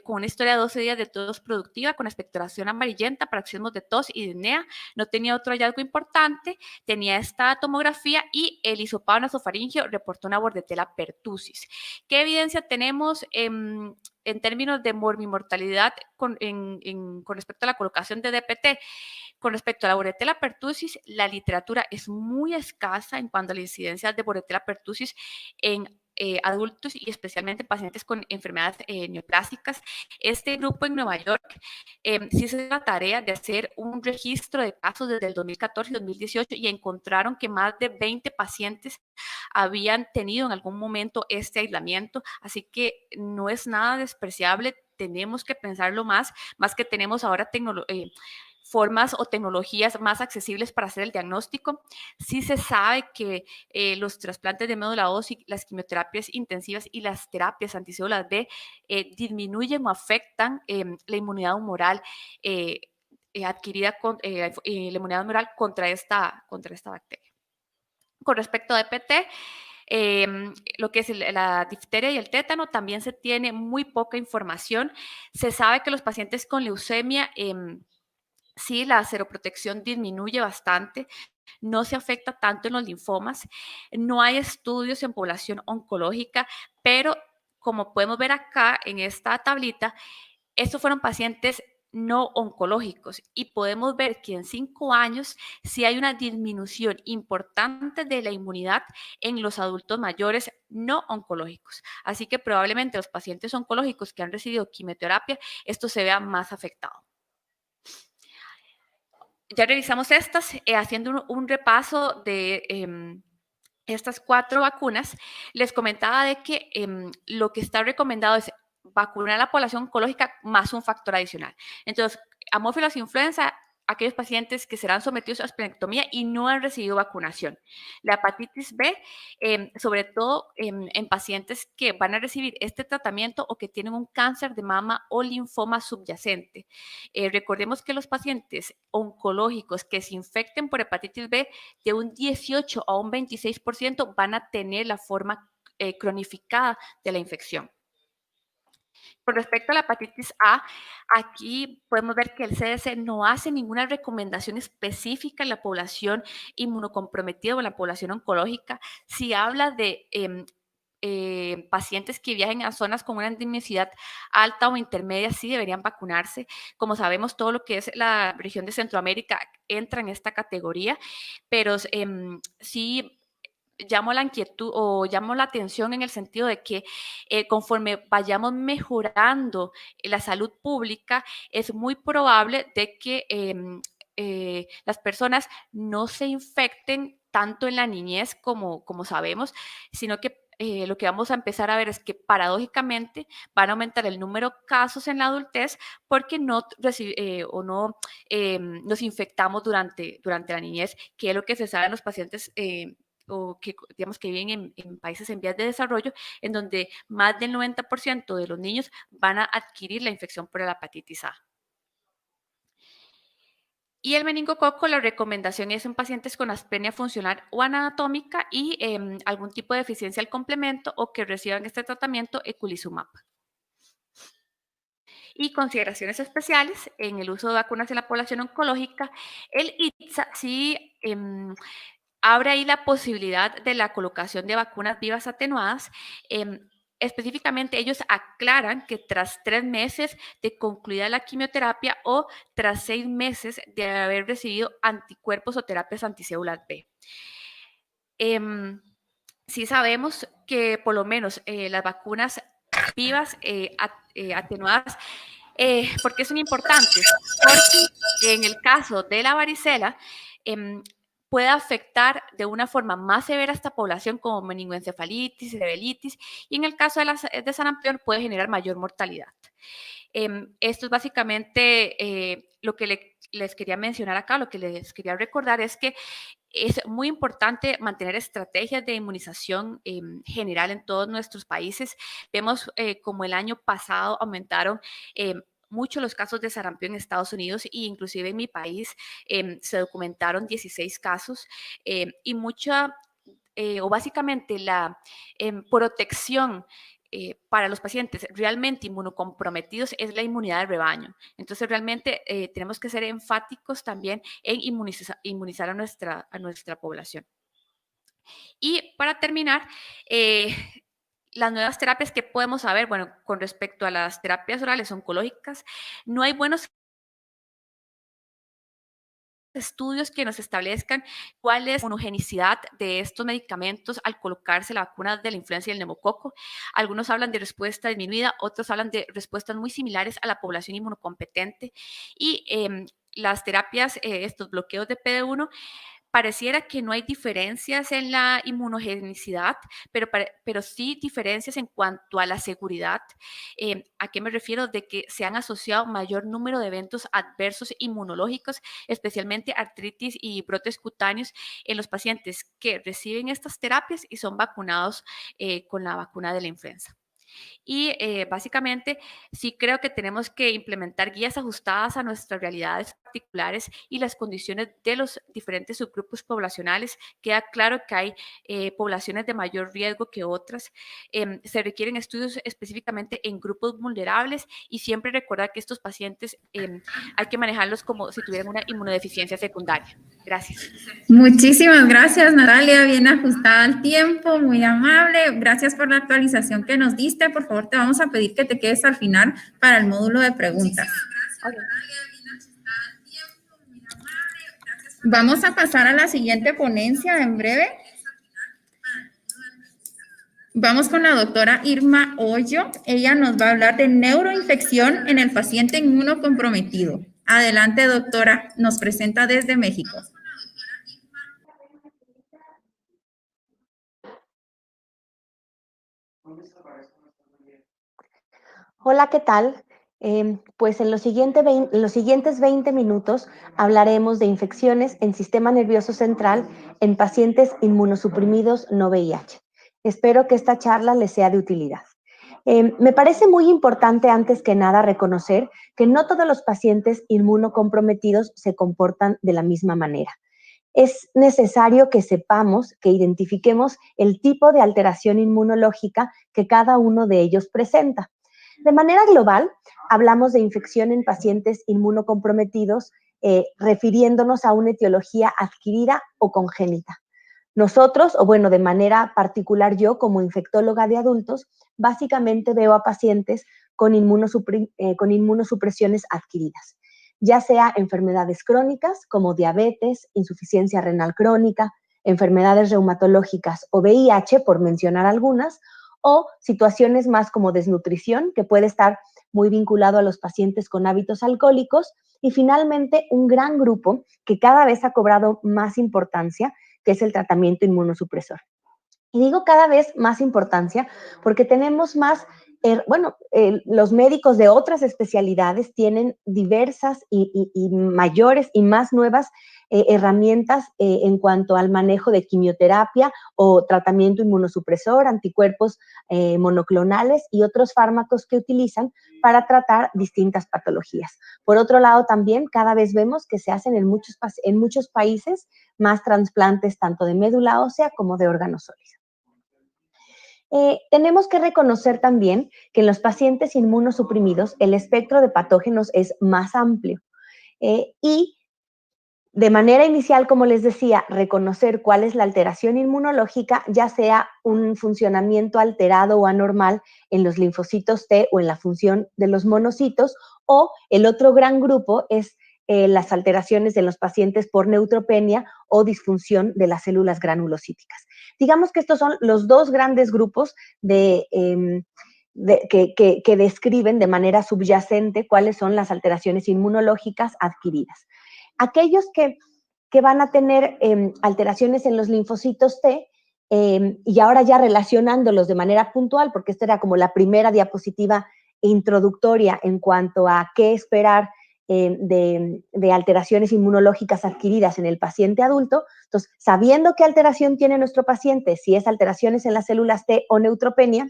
con una historia de 12 días de tos productiva, con expectoración amarillenta, paroxismos de tos y disnea. No tenía otro hallazgo importante, tenía esta tomografía y el hisopado nasofaringeo reportó una bordetela pertussis. ¿Qué evidencia tenemos en términos de morbimortalidad con respecto a la colocación de DPT? Con respecto a la bordetela pertussis, la literatura es muy escasa en cuanto a la incidencia de bordetela pertussis en adultos y especialmente en pacientes con enfermedades neoplásicas. Este grupo en Nueva York sí se hizo la tarea de hacer un registro de casos desde el 2014 y 2018 y encontraron que más de 20 pacientes habían tenido en algún momento este aislamiento, así que no es nada despreciable, tenemos que pensarlo más que tenemos ahora formas o tecnologías más accesibles para hacer el diagnóstico. Sí se sabe que los trasplantes de médula ósea, las quimioterapias intensivas y las terapias anticélulas B disminuyen o afectan la inmunidad humoral adquirida la inmunidad humoral contra esta bacteria. Con respecto a EPT, lo que es la difteria y el tétano, también se tiene muy poca información. Se sabe que los pacientes con leucemia sí, la seroprotección disminuye bastante, no se afecta tanto en los linfomas, no hay estudios en población oncológica, pero como podemos ver acá en esta tablita, estos fueron pacientes no oncológicos y podemos ver que en 5 años sí hay una disminución importante de la inmunidad en los adultos mayores no oncológicos. Así que probablemente los pacientes oncológicos que han recibido quimioterapia, esto se vea más afectado. Ya revisamos estas, haciendo un repaso de estas 4 vacunas. Les comentaba de que lo que está recomendado es vacunar a la población oncológica más un factor adicional. Entonces, Haemophilus influenza, aquellos pacientes que serán sometidos a esplenectomía y no han recibido vacunación. La hepatitis B, sobre todo en pacientes que van a recibir este tratamiento o que tienen un cáncer de mama o linfoma subyacente. Recordemos que los pacientes oncológicos que se infecten por hepatitis B, de un 18 a un 26% van a tener la forma cronificada de la infección. Con respecto a la hepatitis A, aquí podemos ver que el CDC no hace ninguna recomendación específica en la población inmunocomprometida o en la población oncológica. Si habla de pacientes que viajen a zonas con una endemicidad alta o intermedia, sí deberían vacunarse. Como sabemos, todo lo que es la región de Centroamérica entra en esta categoría, pero sí llamo la inquietud o llamo la atención en el sentido de que conforme vayamos mejorando la salud pública, es muy probable de que las personas no se infecten tanto en la niñez como sabemos, sino que lo que vamos a empezar a ver es que paradójicamente van a aumentar el número de casos en la adultez porque no nos infectamos durante la niñez, que es lo que se sabe en los pacientes o que, digamos, que viven en países en vías de desarrollo, en donde más del 90% de los niños van a adquirir la infección por la hepatitis A. Y el meningococo, la recomendación es en pacientes con astenia funcional o anatómica y algún tipo de deficiencia al complemento o que reciban este tratamiento eculizumab. Y consideraciones especiales en el uso de vacunas en la población oncológica. El ITSA sí abre ahí la posibilidad de la colocación de vacunas vivas atenuadas. Específicamente, ellos aclaran que tras 3 meses de concluida la quimioterapia o tras 6 meses de haber recibido anticuerpos o terapias anticélulas B. Sí sabemos que por lo menos las vacunas vivas atenuadas, ¿por qué son importantes? Porque en el caso de la varicela, puede afectar de una forma más severa a esta población como meningoencefalitis, cerebritis, y en el caso de sarampión puede generar mayor mortalidad. Esto es básicamente lo que les quería mencionar acá, lo que les quería recordar es que es muy importante mantener estrategias de inmunización general en todos nuestros países. Vemos como el año pasado aumentaron mucho los casos de sarampión en Estados Unidos e inclusive en mi país se documentaron 16 casos y mucha o básicamente la protección para los pacientes realmente inmunocomprometidos es la inmunidad de rebaño. Entonces, realmente tenemos que ser enfáticos también en inmunizar a nuestra población. Y para terminar, las nuevas terapias que podemos saber, bueno, con respecto a las terapias orales oncológicas, no hay buenos estudios que nos establezcan cuál es la inmunogenicidad de estos medicamentos al colocarse la vacuna de la influenza y el neumococo. Algunos hablan de respuesta disminuida, otros hablan de respuestas muy similares a la población inmunocompetente. Y las terapias, estos bloqueos de PD-1, pareciera que no hay diferencias en la inmunogenicidad, pero sí diferencias en cuanto a la seguridad. ¿A qué me refiero? De que se han asociado mayor número de eventos adversos inmunológicos, especialmente artritis y brotes cutáneos en los pacientes que reciben estas terapias y son vacunados con la vacuna de la influenza. Y básicamente sí creo que tenemos que implementar guías ajustadas a nuestras realidades particulares y las condiciones de los diferentes subgrupos poblacionales. Queda claro que hay poblaciones de mayor riesgo que otras. Se requieren estudios específicamente en grupos vulnerables y siempre recordar que estos pacientes hay que manejarlos como si tuvieran una inmunodeficiencia secundaria. Gracias. Muchísimas gracias, Natalia, bien ajustada al tiempo, muy amable. Gracias por la actualización que nos diste. Por favor, te vamos a pedir que te quedes al final para el módulo de preguntas. Okay. Vamos a pasar a la siguiente ponencia en breve. Vamos con la doctora Irma Hoyo. Ella nos va a hablar de neuroinfección en el paciente inmunocomprometido. Adelante, doctora. Nos presenta desde México. Hola, ¿qué tal? Pues en los siguientes 20 minutos hablaremos de infecciones en sistema nervioso central en pacientes inmunosuprimidos no VIH. Espero que esta charla les sea de utilidad. Me parece muy importante antes que nada reconocer que no todos los pacientes inmunocomprometidos se comportan de la misma manera. Es necesario que sepamos, que identifiquemos el tipo de alteración inmunológica que cada uno de ellos presenta. De manera global, hablamos de infección en pacientes inmunocomprometidos, refiriéndonos a una etiología adquirida o congénita. Nosotros, o bueno, de manera particular yo como infectóloga de adultos, básicamente veo a pacientes con inmunosupresiones adquiridas, ya sea enfermedades crónicas como diabetes, insuficiencia renal crónica, enfermedades reumatológicas o VIH, por mencionar algunas, o situaciones más como desnutrición, que puede estar muy vinculado a los pacientes con hábitos alcohólicos, y finalmente un gran grupo que cada vez ha cobrado más importancia, que es el tratamiento inmunosupresor. Y digo cada vez más importancia porque tenemos más, los médicos de otras especialidades tienen diversas y mayores y más nuevas herramientas en cuanto al manejo de quimioterapia o tratamiento inmunosupresor, anticuerpos monoclonales y otros fármacos que utilizan para tratar distintas patologías. Por otro lado, también cada vez vemos que se hacen en muchos países más trasplantes tanto de médula ósea como de órganos sólidos. Tenemos que reconocer también que en los pacientes inmunosuprimidos el espectro de patógenos es más amplio y de manera inicial, como les decía, reconocer cuál es la alteración inmunológica, ya sea un funcionamiento alterado o anormal en los linfocitos T o en la función de los monocitos, o el otro gran grupo es las alteraciones en los pacientes por neutropenia o disfunción de las células granulocíticas. Digamos que estos son los dos grandes grupos que describen de manera subyacente cuáles son las alteraciones inmunológicas adquiridas. Aquellos que que van a tener alteraciones en los linfocitos T, y ahora ya relacionándolos de manera puntual, porque esta era como la primera diapositiva introductoria en cuanto a qué esperar de alteraciones inmunológicas adquiridas en el paciente adulto. Entonces, sabiendo qué alteración tiene nuestro paciente, si es alteraciones en las células T o neutropenia,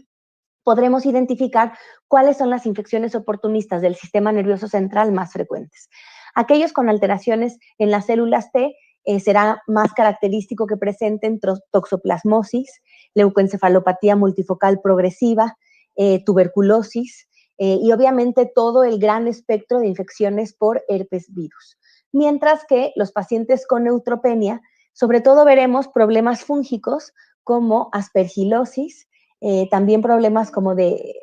podremos identificar cuáles son las infecciones oportunistas del sistema nervioso central más frecuentes. Aquellos con alteraciones en las células T será más característico que presenten toxoplasmosis, leucoencefalopatía multifocal progresiva, tuberculosis, y obviamente todo el gran espectro de infecciones por herpes virus. Mientras que los pacientes con neutropenia, sobre todo veremos problemas fúngicos como aspergilosis, también problemas como de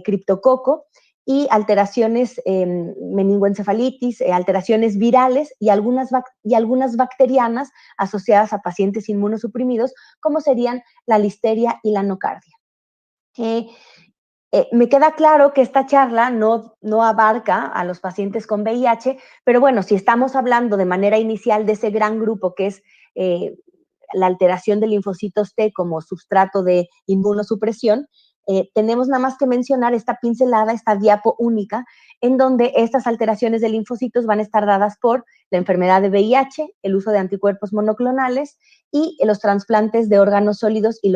criptococo y alteraciones, meningoencefalitis, alteraciones virales y algunas bacterianas asociadas a pacientes inmunosuprimidos, como serían la listeria y la nocardia. Me queda claro que esta charla no abarca a los pacientes con VIH, pero bueno, si estamos hablando de manera inicial de ese gran grupo que es la alteración de linfocitos T como sustrato de inmunosupresión, tenemos nada más que mencionar esta pincelada, esta diapo única, en donde estas alteraciones de linfocitos van a estar dadas por la enfermedad de VIH, el uso de anticuerpos monoclonales y los trasplantes de órganos sólidos y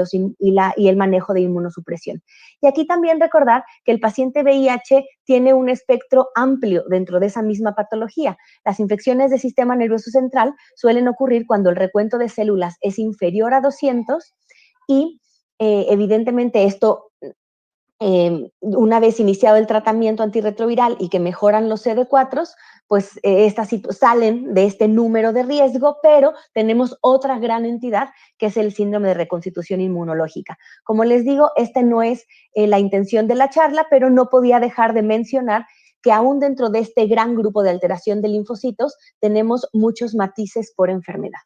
el manejo de inmunosupresión. Y aquí también recordar que el paciente VIH tiene un espectro amplio dentro de esa misma patología. Las infecciones del sistema nervioso central suelen ocurrir cuando el recuento de células es inferior a 200 y evidentemente esto, una vez iniciado el tratamiento antirretroviral y que mejoran los CD4, pues estas salen de este número de riesgo, pero tenemos otra gran entidad que es el síndrome de reconstitución inmunológica. Como les digo, esta no es la intención de la charla, pero no podía dejar de mencionar que aún dentro de este gran grupo de alteración de linfocitos tenemos muchos matices por enfermedad.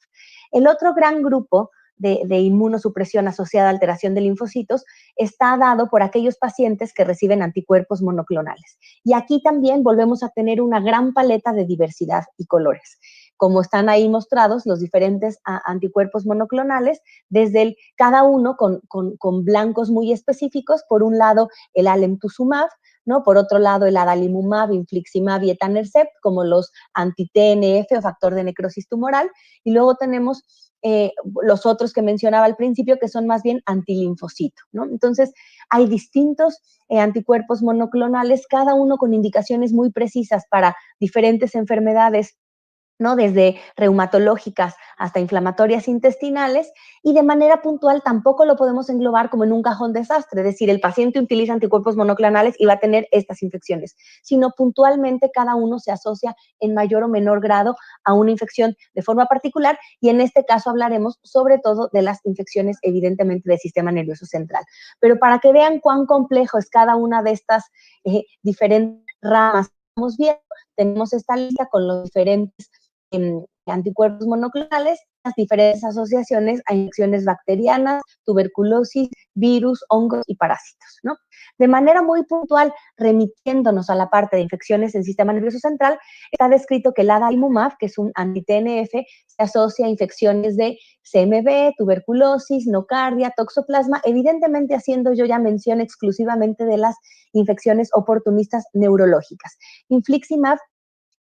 El otro gran grupo de inmunosupresión asociada a alteración de linfocitos está dado por aquellos pacientes que reciben anticuerpos monoclonales. Y aquí también volvemos a tener una gran paleta de diversidad y colores. Como están ahí mostrados los diferentes anticuerpos monoclonales, desde cada uno con blancos muy específicos, por un lado el alemtuzumab, ¿no? Por otro lado el adalimumab, infliximab y etanercept, como los anti-TNF o factor de necrosis tumoral, y luego tenemos los otros que mencionaba al principio, que son más bien antilinfocito, ¿no? Entonces, hay distintos anticuerpos monoclonales, cada uno con indicaciones muy precisas para diferentes enfermedades, ¿no? Desde reumatológicas hasta inflamatorias intestinales, y de manera puntual tampoco lo podemos englobar como en un cajón desastre, es decir, el paciente utiliza anticuerpos monoclonales y va a tener estas infecciones, sino puntualmente cada uno se asocia en mayor o menor grado a una infección de forma particular, y en este caso hablaremos sobre todo de las infecciones evidentemente del sistema nervioso central. Pero para que vean cuán complejo es cada una de estas diferentes ramas que estamos viendo, tenemos esta lista con los diferentes anticuerpos monoclonales, las diferentes asociaciones a infecciones bacterianas, tuberculosis, virus, hongos y parásitos, ¿no? De manera muy puntual, remitiéndonos a la parte de infecciones en el sistema nervioso central, está descrito que el adalimumab, que es un anti-TNF, se asocia a infecciones de CMV, tuberculosis, nocardia, toxoplasma, evidentemente haciendo yo ya mención exclusivamente de las infecciones oportunistas neurológicas. Infliximab,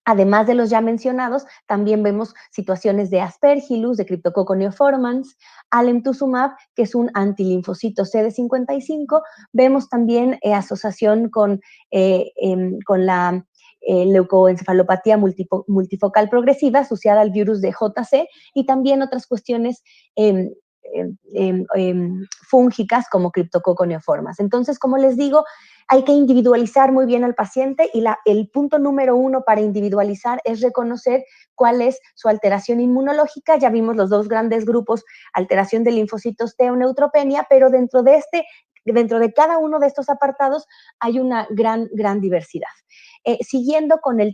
además de los ya mencionados, también vemos situaciones de Aspergillus, de Cryptococcus neoformans, alemtuzumab, que es un antilinfocito CD55. Vemos también asociación con la leucoencefalopatía multifocal progresiva asociada al virus de JC, y también otras cuestiones fúngicas como Cryptococcus neoformans. Entonces, como les digo, hay que individualizar muy bien al paciente, y el punto número 1 para individualizar es reconocer cuál es su alteración inmunológica. Ya vimos los dos grandes grupos, alteración de linfocitos T o neutropenia, pero dentro de cada uno de estos apartados hay una gran diversidad. Siguiendo con la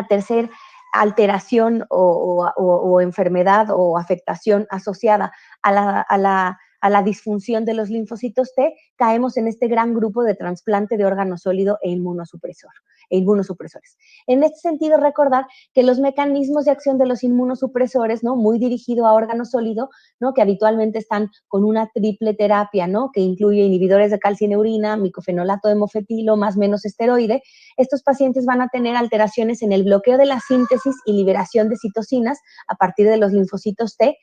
tercera alteración o enfermedad o afectación asociada a la a la disfunción de los linfocitos T, caemos en este gran grupo de trasplante de órgano sólido e inmunosupresores. En este sentido, recordar que los mecanismos de acción de los inmunosupresores, ¿no?, muy dirigido a órgano sólido, ¿no?, que habitualmente están con una triple terapia, ¿no?, que incluye inhibidores de calcineurina, micofenolato de mofetilo, más menos esteroide, estos pacientes van a tener alteraciones en el bloqueo de la síntesis y liberación de citocinas a partir de los linfocitos T.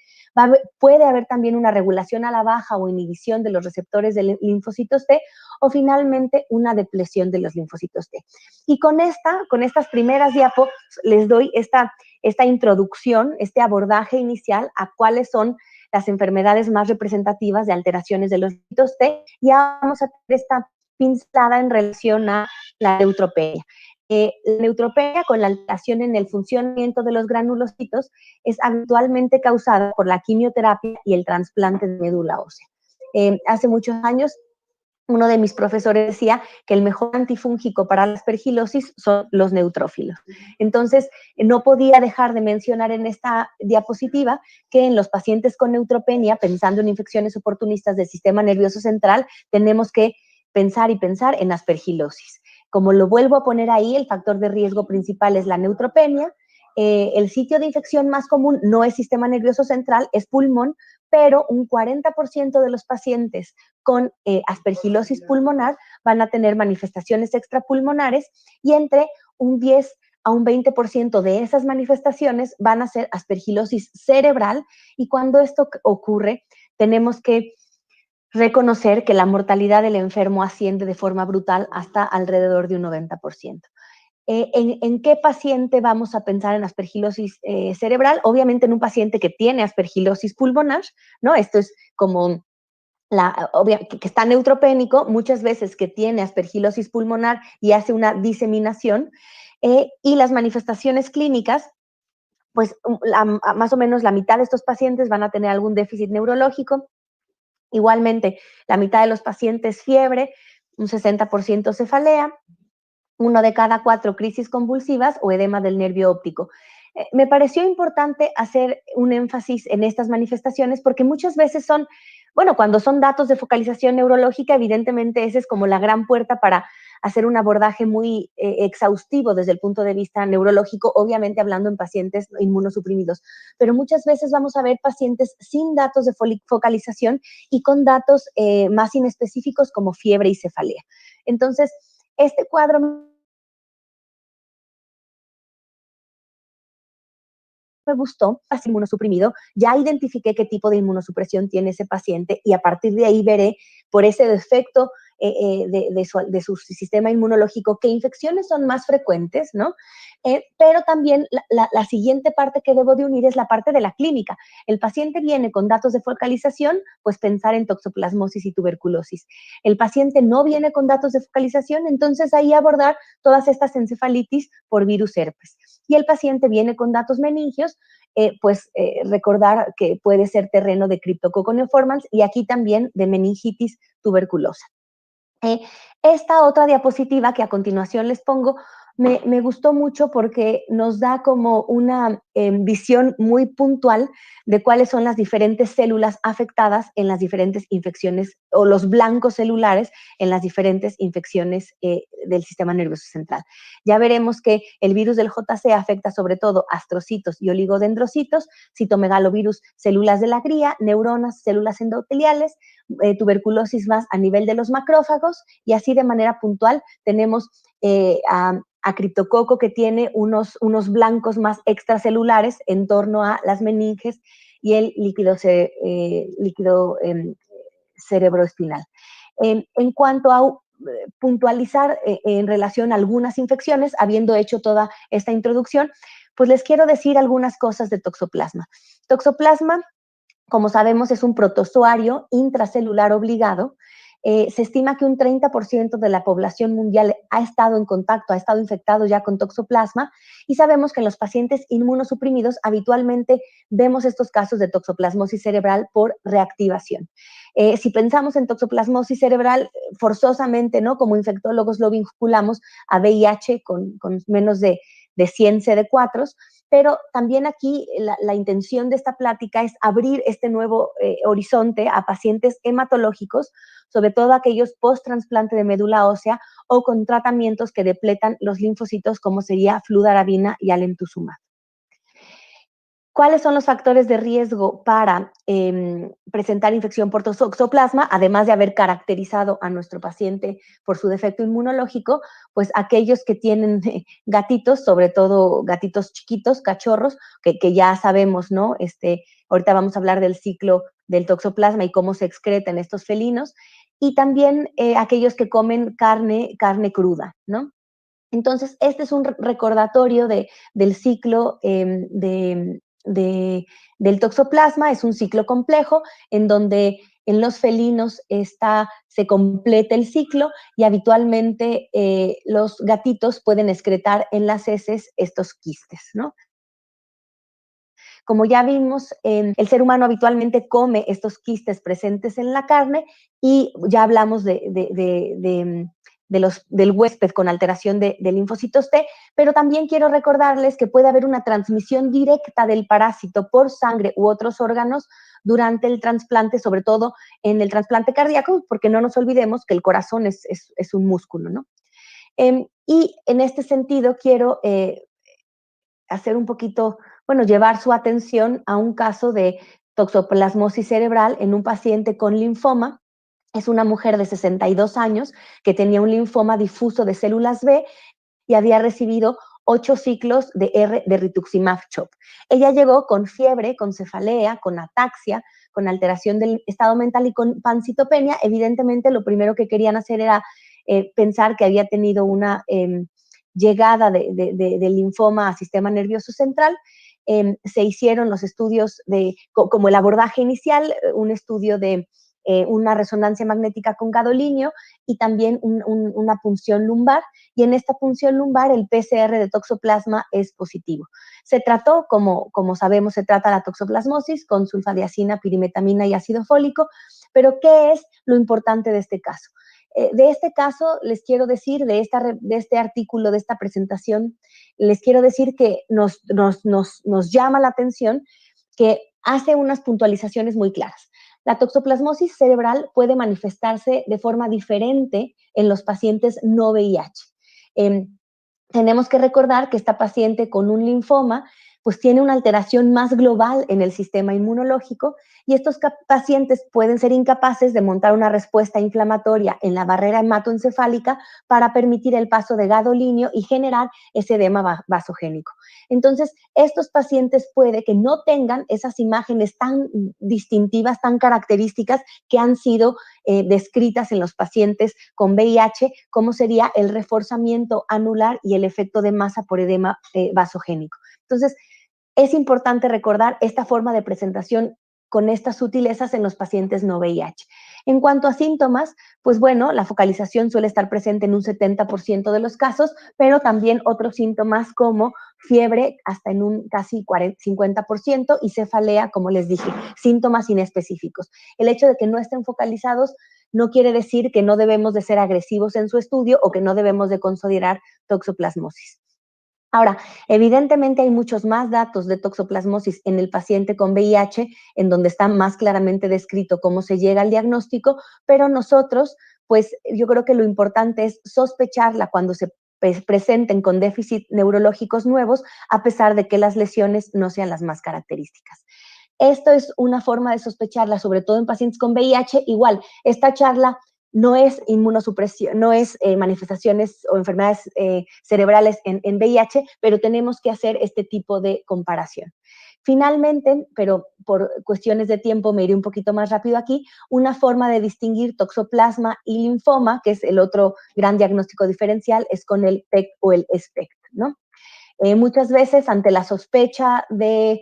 Puede haber también una regulación a la baja o inhibición de los receptores de linfocitos T, o finalmente una depresión de los linfocitos T. Y con estas primeras diapos les doy esta introducción, este abordaje inicial a cuáles son las enfermedades más representativas de alteraciones de los linfocitos T. Ya vamos a tener esta pincelada en relación a la neutropenia. La neutropenia, con la alteración en el funcionamiento de los granulocitos, es habitualmente causada por la quimioterapia y el trasplante de médula ósea. Hace muchos años, uno de mis profesores decía que el mejor antifúngico para la aspergilosis son los neutrófilos. Entonces, no podía dejar de mencionar en esta diapositiva que en los pacientes con neutropenia, pensando en infecciones oportunistas del sistema nervioso central, tenemos que pensar en aspergilosis. Como lo vuelvo a poner ahí, el factor de riesgo principal es la neutropenia. El sitio de infección más común no es sistema nervioso central, es pulmón, pero un 40% de los pacientes con aspergilosis pulmonar van a tener manifestaciones extrapulmonares, y entre un 10 a un 20% de esas manifestaciones van a ser aspergilosis cerebral, y cuando esto ocurre tenemos que reconocer que la mortalidad del enfermo asciende de forma brutal hasta alrededor de un 90%. ¿En qué paciente vamos a pensar en aspergilosis cerebral? Obviamente en un paciente que tiene aspergilosis pulmonar, ¿no? Esto es como que está neutropénico, muchas veces que tiene aspergilosis pulmonar y hace una diseminación, y las manifestaciones clínicas, pues más o menos la mitad de estos pacientes van a tener algún déficit neurológico. Igualmente, la mitad de los pacientes fiebre, un 60% cefalea, 1 de cada 4 crisis convulsivas o edema del nervio óptico. Me pareció importante hacer un énfasis en estas manifestaciones porque muchas veces son, bueno, cuando son datos de focalización neurológica, evidentemente esa es como la gran puerta para hacer un abordaje muy exhaustivo desde el punto de vista neurológico, obviamente hablando en pacientes inmunosuprimidos, pero muchas veces vamos a ver pacientes sin datos de focalización y con datos más inespecíficos como fiebre y cefalea. Entonces, este cuadro me gustó, así inmunosuprimido, ya identifiqué qué tipo de inmunosupresión tiene ese paciente y a partir de ahí veré por ese defecto de su sistema inmunológico qué infecciones son más frecuentes, ¿no? Pero también la siguiente parte que debo de unir es la parte de la clínica. El paciente viene con datos de focalización, pues pensar en toxoplasmosis y tuberculosis. El paciente no viene con datos de focalización, entonces ahí abordar todas estas encefalitis por virus herpes. Y el paciente viene con datos meningios, recordar que puede ser terreno de Cryptococcus neoformans y aquí también de meningitis tuberculosa. Esta otra diapositiva que a continuación les pongo me gustó mucho porque nos da como una visión muy puntual de cuáles son las diferentes células afectadas en las diferentes infecciones o los blancos celulares en las diferentes infecciones del sistema nervioso central. Ya veremos que el virus del JC afecta sobre todo astrocitos y oligodendrocitos, citomegalovirus, células de la gría, neuronas, células endoteliales, tuberculosis más a nivel de los macrófagos, y así de manera puntual tenemos a criptococo que tiene unos blancos más extracelulares en torno a las meninges y el líquido cerebroespinal. En cuanto a puntualizar en relación a algunas infecciones, habiendo hecho toda esta introducción, pues les quiero decir algunas cosas de toxoplasma. Toxoplasma, como sabemos, es un protozoario intracelular obligado. Se estima que un 30% de la población mundial ha estado en contacto, ha estado infectado ya con toxoplasma, y sabemos que en los pacientes inmunosuprimidos habitualmente vemos estos casos de toxoplasmosis cerebral por reactivación. Si pensamos en toxoplasmosis cerebral, forzosamente, ¿no?, como infectólogos lo vinculamos a VIH con menos de 100 CD4, pero también aquí la intención de esta plática es abrir este nuevo horizonte a pacientes hematológicos, sobre todo aquellos post-trasplante de médula ósea o con tratamientos que depletan los linfocitos, como sería fludarabina y alemtuzumab. ¿Cuáles son los factores de riesgo para presentar infección por toxoplasma, además de haber caracterizado a nuestro paciente por su defecto inmunológico? Pues aquellos que tienen gatitos, sobre todo gatitos chiquitos, cachorros, que ya sabemos, ¿no? Ahorita vamos a hablar del ciclo del toxoplasma y cómo se excretan estos felinos, y también aquellos que comen carne cruda, ¿no? Entonces, este es un recordatorio del ciclo del toxoplasma. Es un ciclo complejo en donde en los felinos se completa el ciclo y habitualmente los gatitos pueden excretar en las heces estos quistes, ¿no? Como ya vimos, el ser humano habitualmente come estos quistes presentes en la carne y ya hablamos del huésped con alteración de linfocitos T, pero también quiero recordarles que puede haber una transmisión directa del parásito por sangre u otros órganos durante el trasplante, sobre todo en el trasplante cardíaco, porque no nos olvidemos que el corazón es un músculo, ¿no? Y en este sentido quiero hacer un poquito, bueno, llevar su atención a un caso de toxoplasmosis cerebral en un paciente con linfoma. Es una mujer de 62 años que tenía un linfoma difuso de células B y había recibido 8 ciclos de rituximab CHOP. Ella llegó con fiebre, con cefalea, con ataxia, con alteración del estado mental y con pancitopenia. Evidentemente, lo primero que querían hacer era pensar que había tenido una llegada de linfoma al sistema nervioso central. Se hicieron los estudios como el abordaje inicial, un estudio de una resonancia magnética con gadolinio y también una punción lumbar, y en esta punción lumbar el PCR de toxoplasma es positivo. Se trató, como sabemos, se trata la toxoplasmosis con sulfadiazina, pirimetamina y ácido fólico, pero ¿qué es lo importante de este caso? De este caso, les quiero decir, de este artículo, de esta presentación, les quiero decir que nos llama la atención que hace unas puntualizaciones muy claras. La toxoplasmosis cerebral puede manifestarse de forma diferente en los pacientes no VIH. Tenemos que recordar que esta paciente con un linfoma pues tiene una alteración más global en el sistema inmunológico y estos pacientes pueden ser incapaces de montar una respuesta inflamatoria en la barrera hematoencefálica para permitir el paso de gadolinio y generar ese edema vasogénico. Entonces, estos pacientes puede que no tengan esas imágenes tan distintivas, tan características que han sido descritas en los pacientes con VIH, como sería el reforzamiento anular y el efecto de masa por edema vasogénico. Entonces, es importante recordar esta forma de presentación con estas sutilezas en los pacientes no VIH. En cuanto a síntomas, pues bueno, la focalización suele estar presente en un 70% de los casos, pero también otros síntomas como fiebre hasta en un casi 50% y cefalea, como les dije, síntomas inespecíficos. El hecho de que no estén focalizados no quiere decir que no debemos de ser agresivos en su estudio o que no debemos de considerar toxoplasmosis. Ahora, evidentemente hay muchos más datos de toxoplasmosis en el paciente con VIH, en donde está más claramente descrito cómo se llega al diagnóstico, pero nosotros, pues yo creo que lo importante es sospecharla cuando se presenten con déficit neurológicos nuevos, a pesar de que las lesiones no sean las más características. Esto es una forma de sospecharla, sobre todo en pacientes con VIH. Igual, esta charla no es inmunosupresión, no es manifestaciones o enfermedades cerebrales en VIH, pero tenemos que hacer este tipo de comparación. Finalmente, pero por cuestiones de tiempo me iré un poquito más rápido aquí, una forma de distinguir toxoplasma y linfoma, que es el otro gran diagnóstico diferencial, es con el PEC o el SPECT, ¿no? Muchas veces, ante la sospecha de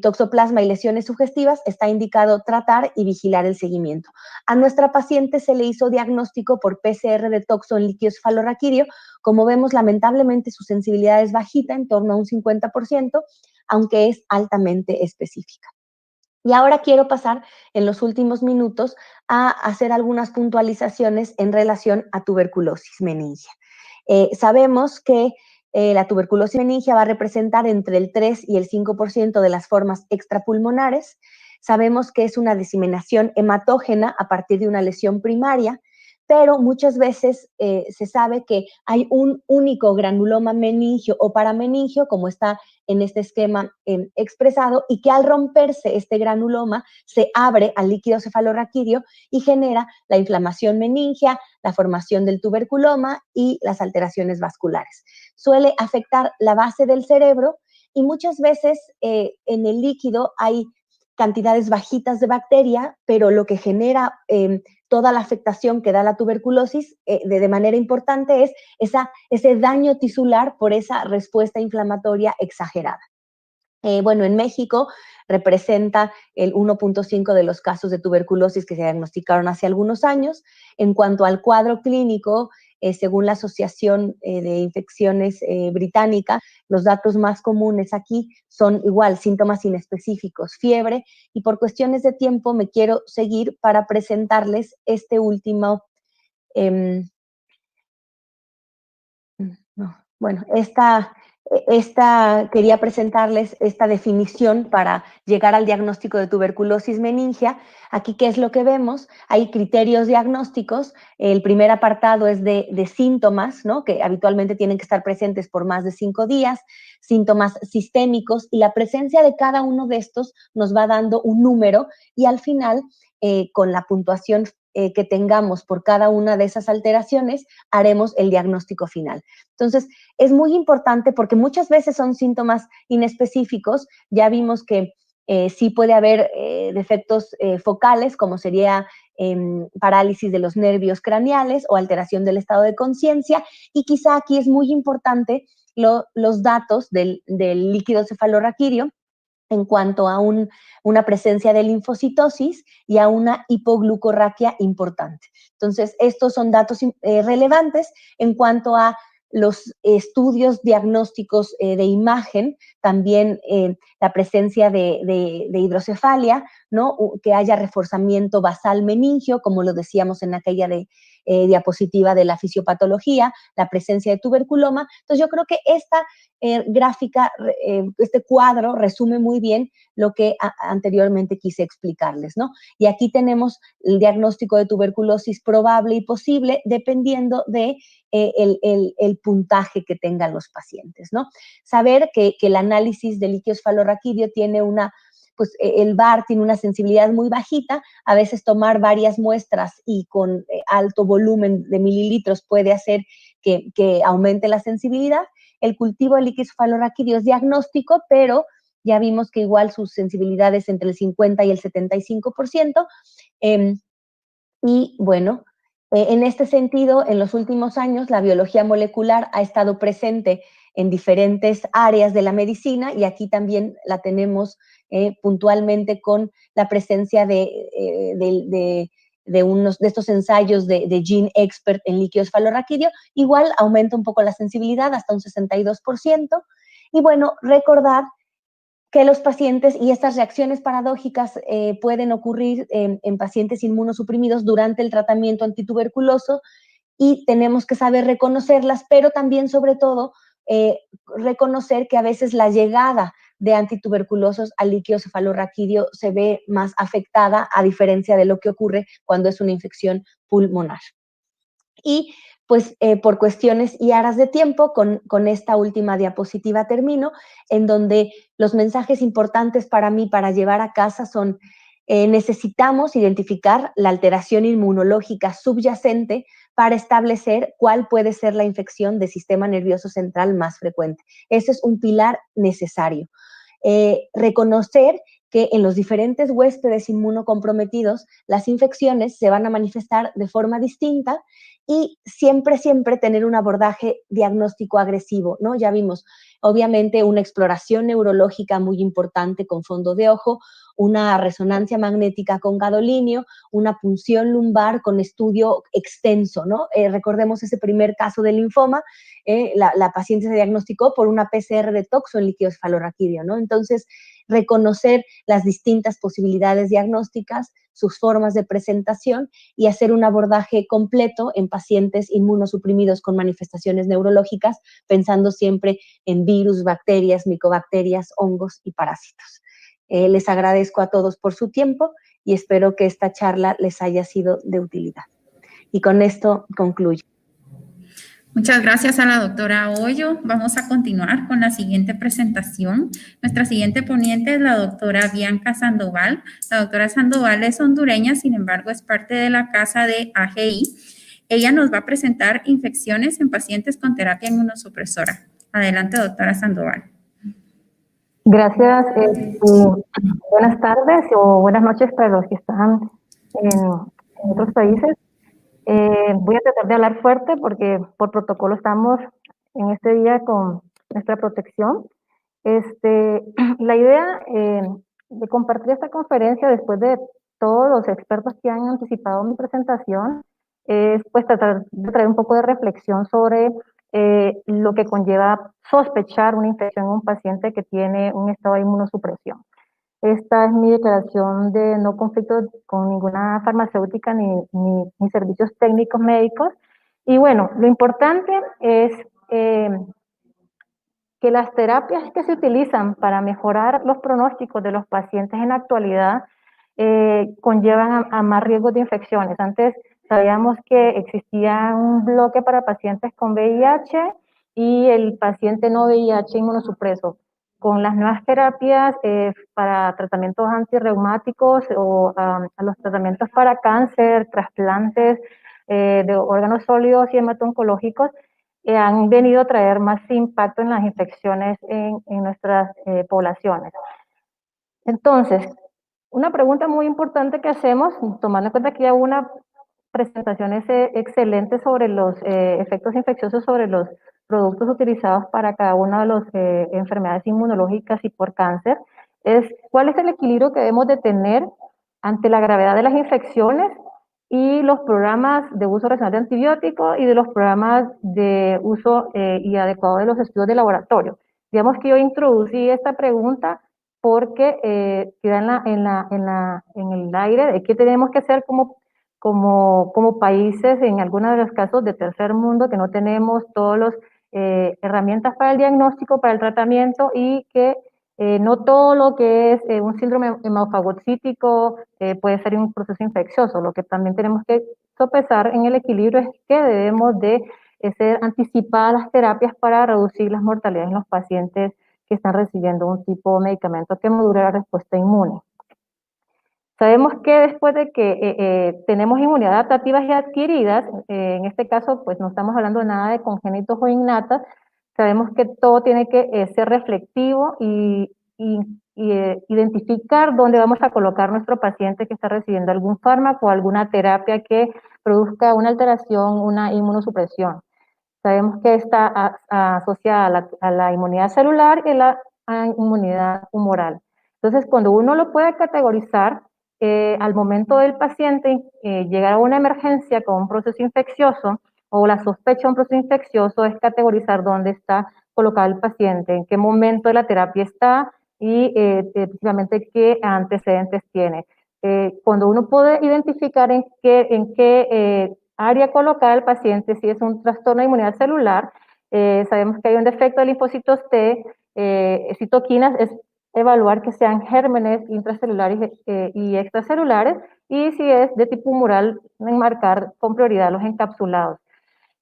toxoplasma y lesiones sugestivas, está indicado tratar y vigilar el seguimiento. A nuestra paciente se le hizo diagnóstico por PCR de toxo en líquido cefalorraquídeo. Como vemos, lamentablemente su sensibilidad es bajita, en torno a un 50%, aunque es altamente específica. Y ahora quiero pasar en los últimos minutos a hacer algunas puntualizaciones en relación a tuberculosis meningia. Sabemos que La tuberculosis meningia va a representar entre el 3 y el 5% de las formas extrapulmonares. Sabemos que es una diseminación hematógena a partir de una lesión primaria, pero muchas veces se sabe que hay un único granuloma meningio o parameningio, como está en este esquema expresado, y que al romperse este granuloma se abre al líquido cefalorraquídeo y genera la inflamación meningia, la formación del tuberculoma y las alteraciones vasculares. Suele afectar la base del cerebro y muchas veces en el líquido hay cantidades bajitas de bacteria, pero lo que genera toda la afectación que da la tuberculosis de manera importante es ese daño tisular por esa respuesta inflamatoria exagerada. Bueno, en México representa el 1.5 de los casos de tuberculosis que se diagnosticaron hace algunos años. En cuanto al cuadro clínico, según la Asociación de Infecciones británica, los datos más comunes aquí son igual, síntomas inespecíficos, fiebre, y por cuestiones de tiempo me quiero seguir para presentarles este último, quería presentarles esta definición para llegar al diagnóstico de tuberculosis meningia. Aquí, ¿qué es lo que vemos? Hay criterios diagnósticos. El primer apartado es de síntomas, ¿no? Que habitualmente tienen que estar presentes por más de 5 días, síntomas sistémicos, y la presencia de cada uno de estos nos va dando un número, y al final, con la puntuación que tengamos por cada una de esas alteraciones, haremos el diagnóstico final. Entonces, es muy importante porque muchas veces son síntomas inespecíficos. Ya vimos que sí puede haber defectos focales, como sería parálisis de los nervios craneales o alteración del estado de conciencia, y quizá aquí es muy importante los datos del líquido cefalorraquídeo en cuanto a una presencia de linfocitosis y a una hipoglucorraquia importante. Entonces, estos son datos relevantes en cuanto a los estudios diagnósticos de imagen, también la presencia de hidrocefalia, ¿no? Que haya reforzamiento basal meningio, como lo decíamos en aquella diapositiva de la fisiopatología, la presencia de tuberculoma. Entonces, yo creo que esta gráfica, este cuadro resume muy bien lo que anteriormente quise explicarles, ¿no? Y aquí tenemos el diagnóstico de tuberculosis probable y posible dependiendo de el puntaje que tengan los pacientes, ¿no? Saber que el análisis de líquido cefalorraquídeo tiene pues el VAR tiene una sensibilidad muy bajita, a veces tomar varias muestras y con alto volumen de mililitros puede hacer que aumente la sensibilidad. El cultivo de líquido cefalorraquídeo es diagnóstico, pero ya vimos que igual sus sensibilidades entre el 50 y el 75%. Y bueno, en este sentido, en los últimos años, la biología molecular ha estado presente en diferentes áreas de la medicina, y aquí también la tenemos puntualmente con la presencia de unos de estos ensayos de GeneXpert en líquido cefalorraquídeo. Igual aumenta un poco la sensibilidad hasta un 62%. Y bueno, recordar que los pacientes y estas reacciones paradójicas pueden ocurrir en pacientes inmunosuprimidos durante el tratamiento antituberculoso, y tenemos que saber reconocerlas, pero también, sobre todo, reconocer que a veces la llegada de antituberculosos al líquido cefalorraquídeo se ve más afectada, a diferencia de lo que ocurre cuando es una infección pulmonar. Y pues por cuestiones y aras de tiempo, con esta última diapositiva termino, en donde los mensajes importantes para mí para llevar a casa son: necesitamos identificar la alteración inmunológica subyacente para establecer cuál puede ser la infección del sistema nervioso central más frecuente. Ese es un pilar necesario. Reconocer que en los diferentes huéspedes inmunocomprometidos las infecciones se van a manifestar de forma distinta, y siempre tener un abordaje diagnóstico agresivo, ¿no? Ya vimos, obviamente, una exploración neurológica muy importante con fondo de ojo, una resonancia magnética con gadolinio, una punción lumbar con estudio extenso, ¿no? Recordemos ese primer caso de linfoma, la paciente se diagnosticó por una PCR de toxo en líquido cefalorraquídeo, ¿no? Entonces, reconocer las distintas posibilidades diagnósticas sus formas de presentación y hacer un abordaje completo en pacientes inmunosuprimidos con manifestaciones neurológicas, pensando siempre en virus, bacterias, micobacterias, hongos y parásitos. Les agradezco a todos por su tiempo y espero que esta charla les haya sido de utilidad. Y con esto concluyo. Muchas gracias a la doctora Hoyo. Vamos a continuar con la siguiente presentación. Nuestra siguiente ponente es la doctora Bianca Sandoval. La doctora Sandoval es hondureña, sin embargo, es parte de la casa de AGI. Ella nos va a presentar infecciones en pacientes con terapia inmunosupresora. Adelante, doctora Sandoval. Gracias. Buenas tardes o buenas noches para los que están en otros países. Voy a tratar de hablar fuerte porque por protocolo estamos en este día con nuestra protección. La idea de compartir esta conferencia después de todos los expertos que han anticipado mi presentación es pues tratar de traer un poco de reflexión sobre lo que conlleva sospechar una infección en un paciente que tiene un estado de inmunosupresión. Esta es mi declaración de no conflicto con ninguna farmacéutica ni servicios técnicos médicos. Y bueno, lo importante es que las terapias que se utilizan para mejorar los pronósticos de los pacientes en la actualidad conllevan a más riesgos de infecciones. Antes sabíamos que existía un bloque para pacientes con VIH y el paciente no VIH inmunosupreso. Con las nuevas terapias para tratamientos antirreumáticos o los tratamientos para cáncer, trasplantes de órganos sólidos y hemato-oncológicos, han venido a traer más impacto en las infecciones en nuestras poblaciones. Entonces, una pregunta muy importante que hacemos, tomando en cuenta que ya hubo una presentaciones excelentes sobre los efectos infecciosos sobre los productos utilizados para cada una de las enfermedades inmunológicas y por cáncer, es cuál es el equilibrio que debemos de tener ante la gravedad de las infecciones y los programas de uso racional de antibióticos y de los programas de uso y adecuado de los estudios de laboratorio. Digamos que yo introducí esta pregunta porque queda en el aire de qué tenemos que hacer como países, en algunos de los casos de tercer mundo, que no tenemos todas las herramientas para el diagnóstico, para el tratamiento, y que no todo lo que es un síndrome hemofagocítico puede ser un proceso infeccioso. Lo que también tenemos que sopesar en el equilibrio es que debemos de ser anticipadas las terapias para reducir las mortalidades en los pacientes que están recibiendo un tipo de medicamento que module la respuesta inmune. Sabemos que después de que tenemos inmunidad adaptativas y adquiridas, en este caso pues no estamos hablando nada de congénitos o innatas, sabemos que todo tiene que ser reflectivo y identificar dónde vamos a colocar nuestro paciente que está recibiendo algún fármaco o alguna terapia que produzca una alteración, una inmunosupresión. Sabemos que está asociada a la inmunidad celular y la inmunidad humoral. Entonces, cuando uno lo puede categorizar, al momento del paciente llegar a una emergencia con un proceso infeccioso o la sospecha de un proceso infeccioso, es categorizar dónde está colocado el paciente, en qué momento de la terapia está y precisamente qué antecedentes tiene. Cuando uno puede identificar en qué área colocar al paciente, si es un trastorno de inmunidad celular, sabemos que hay un defecto de linfocitos T, citoquinas, es evaluar que sean gérmenes intracelulares y extracelulares, y si es de tipo humoral, enmarcar con prioridad los encapsulados.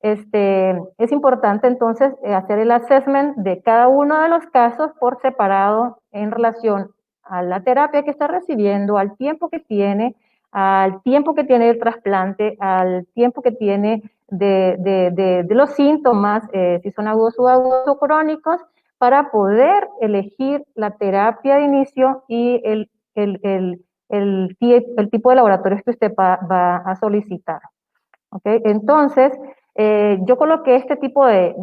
Es importante entonces hacer el assessment de cada uno de los casos por separado en relación a la terapia que está recibiendo, al tiempo que tiene el trasplante, al tiempo que tiene de los síntomas, si son agudos o crónicos, para poder elegir la terapia de inicio y el tipo de laboratorios que usted va a solicitar. ¿Okay? Entonces, yo coloqué este tipo de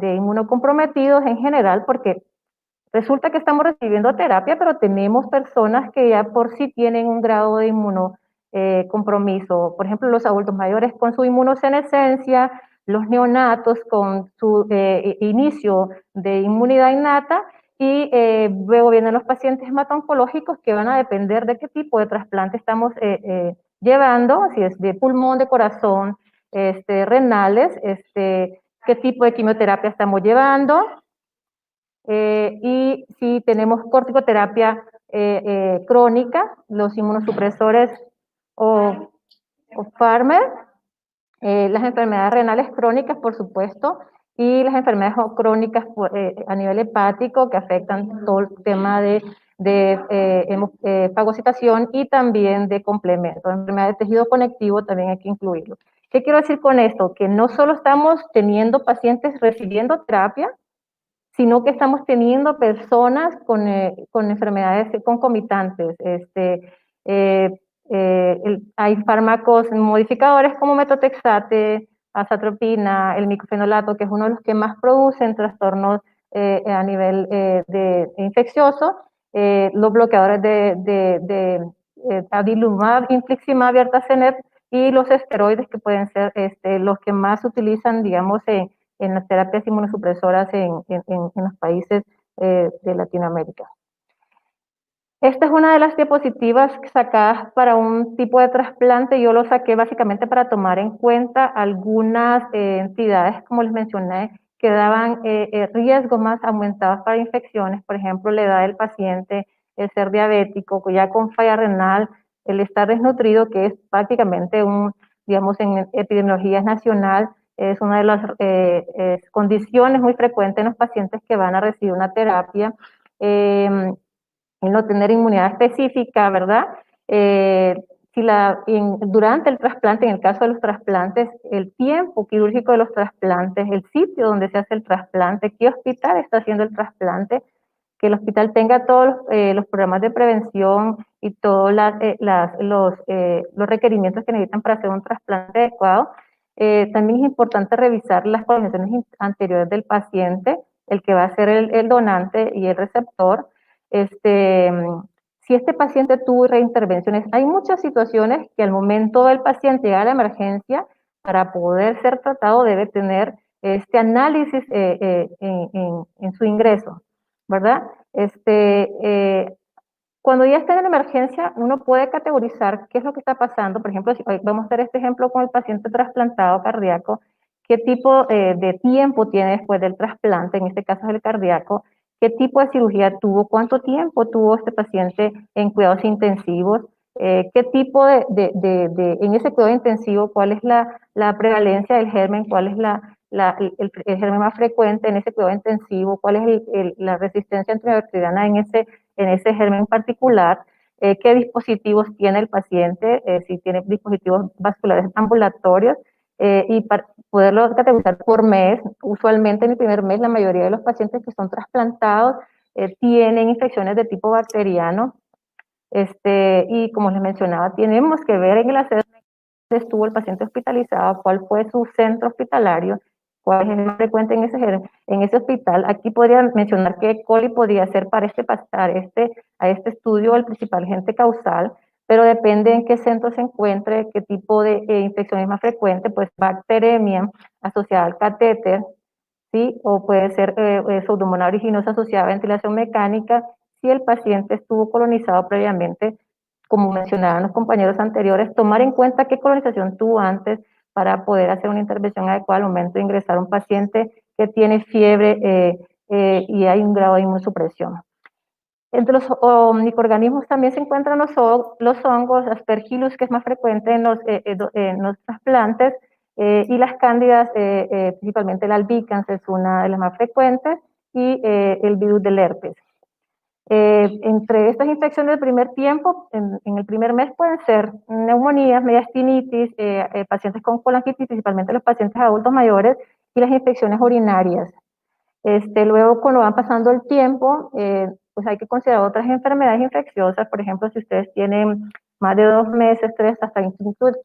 inmunocomprometidos en general porque resulta que estamos recibiendo terapia, pero tenemos personas que ya por sí tienen un grado de inmunocompromiso. Por ejemplo, los adultos mayores con su inmunosenescencia, los neonatos con su inicio de inmunidad innata Y luego vienen los pacientes hemato-oncológicos, que van a depender de qué tipo de trasplante estamos llevando, si es de pulmón, de corazón, renales, qué tipo de quimioterapia estamos llevando, y si tenemos corticoterapia crónica, los inmunosupresores o farmer, las enfermedades renales crónicas, por supuesto, y las enfermedades crónicas a nivel hepático, que afectan todo el tema de fagocitación y también de complemento. Enfermedades de tejido conectivo también hay que incluirlo. ¿Qué quiero decir con esto? Que no solo estamos teniendo pacientes recibiendo terapia, sino que estamos teniendo personas con enfermedades concomitantes. Hay fármacos modificadores como metotrexate, azatropina, el micofenolato, que es uno de los que más producen trastornos a nivel infeccioso, los bloqueadores de adalimumab, infliximab y artesunate, y los esteroides, que pueden ser los que más se utilizan, digamos, en las terapias inmunosupresoras en los países de Latinoamérica. Esta es una de las diapositivas sacadas para un tipo de trasplante. Yo lo saqué básicamente para tomar en cuenta algunas entidades, como les mencioné, que daban riesgos más aumentados para infecciones, por ejemplo, la edad del paciente, el ser diabético, ya con falla renal, el estar desnutrido, que es prácticamente digamos, en epidemiología nacional, es una de las condiciones muy frecuentes en los pacientes que van a recibir una terapia. El no tener inmunidad específica, ¿verdad? Durante el trasplante, en el caso de los trasplantes, el tiempo quirúrgico de los trasplantes, el sitio donde se hace el trasplante, qué hospital está haciendo el trasplante, que el hospital tenga todos los programas de prevención y todos los requerimientos que necesitan para hacer un trasplante adecuado. También es importante revisar las condiciones anteriores del paciente, el que va a ser el donante y el receptor. Si este paciente tuvo reintervenciones, hay muchas situaciones que al momento del paciente llegar a la emergencia, para poder ser tratado debe tener este análisis en su ingreso, ¿verdad? Cuando ya está en la emergencia, uno puede categorizar qué es lo que está pasando. Por ejemplo, vamos a hacer este ejemplo con el paciente trasplantado cardíaco, qué tipo de tiempo tiene después del trasplante, en este caso es el cardíaco, qué tipo de cirugía tuvo, cuánto tiempo tuvo este paciente en cuidados intensivos, qué tipo en ese cuidado intensivo, cuál es la prevalencia del germen, cuál es el germen más frecuente en ese cuidado intensivo, cuál es la resistencia antibacteriana en ese germen particular, qué dispositivos tiene el paciente, si tiene dispositivos vasculares ambulatorios, y para poderlo categorizar por mes. Usualmente en el primer mes la mayoría de los pacientes que son trasplantados tienen infecciones de tipo bacteriano, y como les mencionaba, tenemos que ver en el assessment dónde estuvo el paciente hospitalizado, cuál fue su centro hospitalario, cuál es el más frecuente en ese hospital. Aquí podría mencionar que E. coli podría ser para a este estudio el principal agente causal, pero depende en qué centro se encuentre, qué tipo de infección es más frecuente, pues bacteremia asociada al catéter, ¿sí? O puede ser pseudomonas aeruginosa asociada a ventilación mecánica, si el paciente estuvo colonizado previamente, como mencionaban los compañeros anteriores, tomar en cuenta qué colonización tuvo antes para poder hacer una intervención adecuada al momento de ingresar a un paciente que tiene fiebre y hay un grado de inmunosupresión. Entre los microorganismos también se encuentran los hongos, Aspergillus, que es más frecuente en los trasplantes, y las cándidas, principalmente el albicans es una de las más frecuentes, y el virus del herpes. Entre estas infecciones del primer tiempo, en el primer mes pueden ser neumonías, mediastinitis, pacientes con colangitis, principalmente los pacientes adultos mayores, y las infecciones urinarias. Luego, cuando van pasando el tiempo, pues hay que considerar otras enfermedades infecciosas. Por ejemplo, si ustedes tienen más de 2 meses, 3, hasta el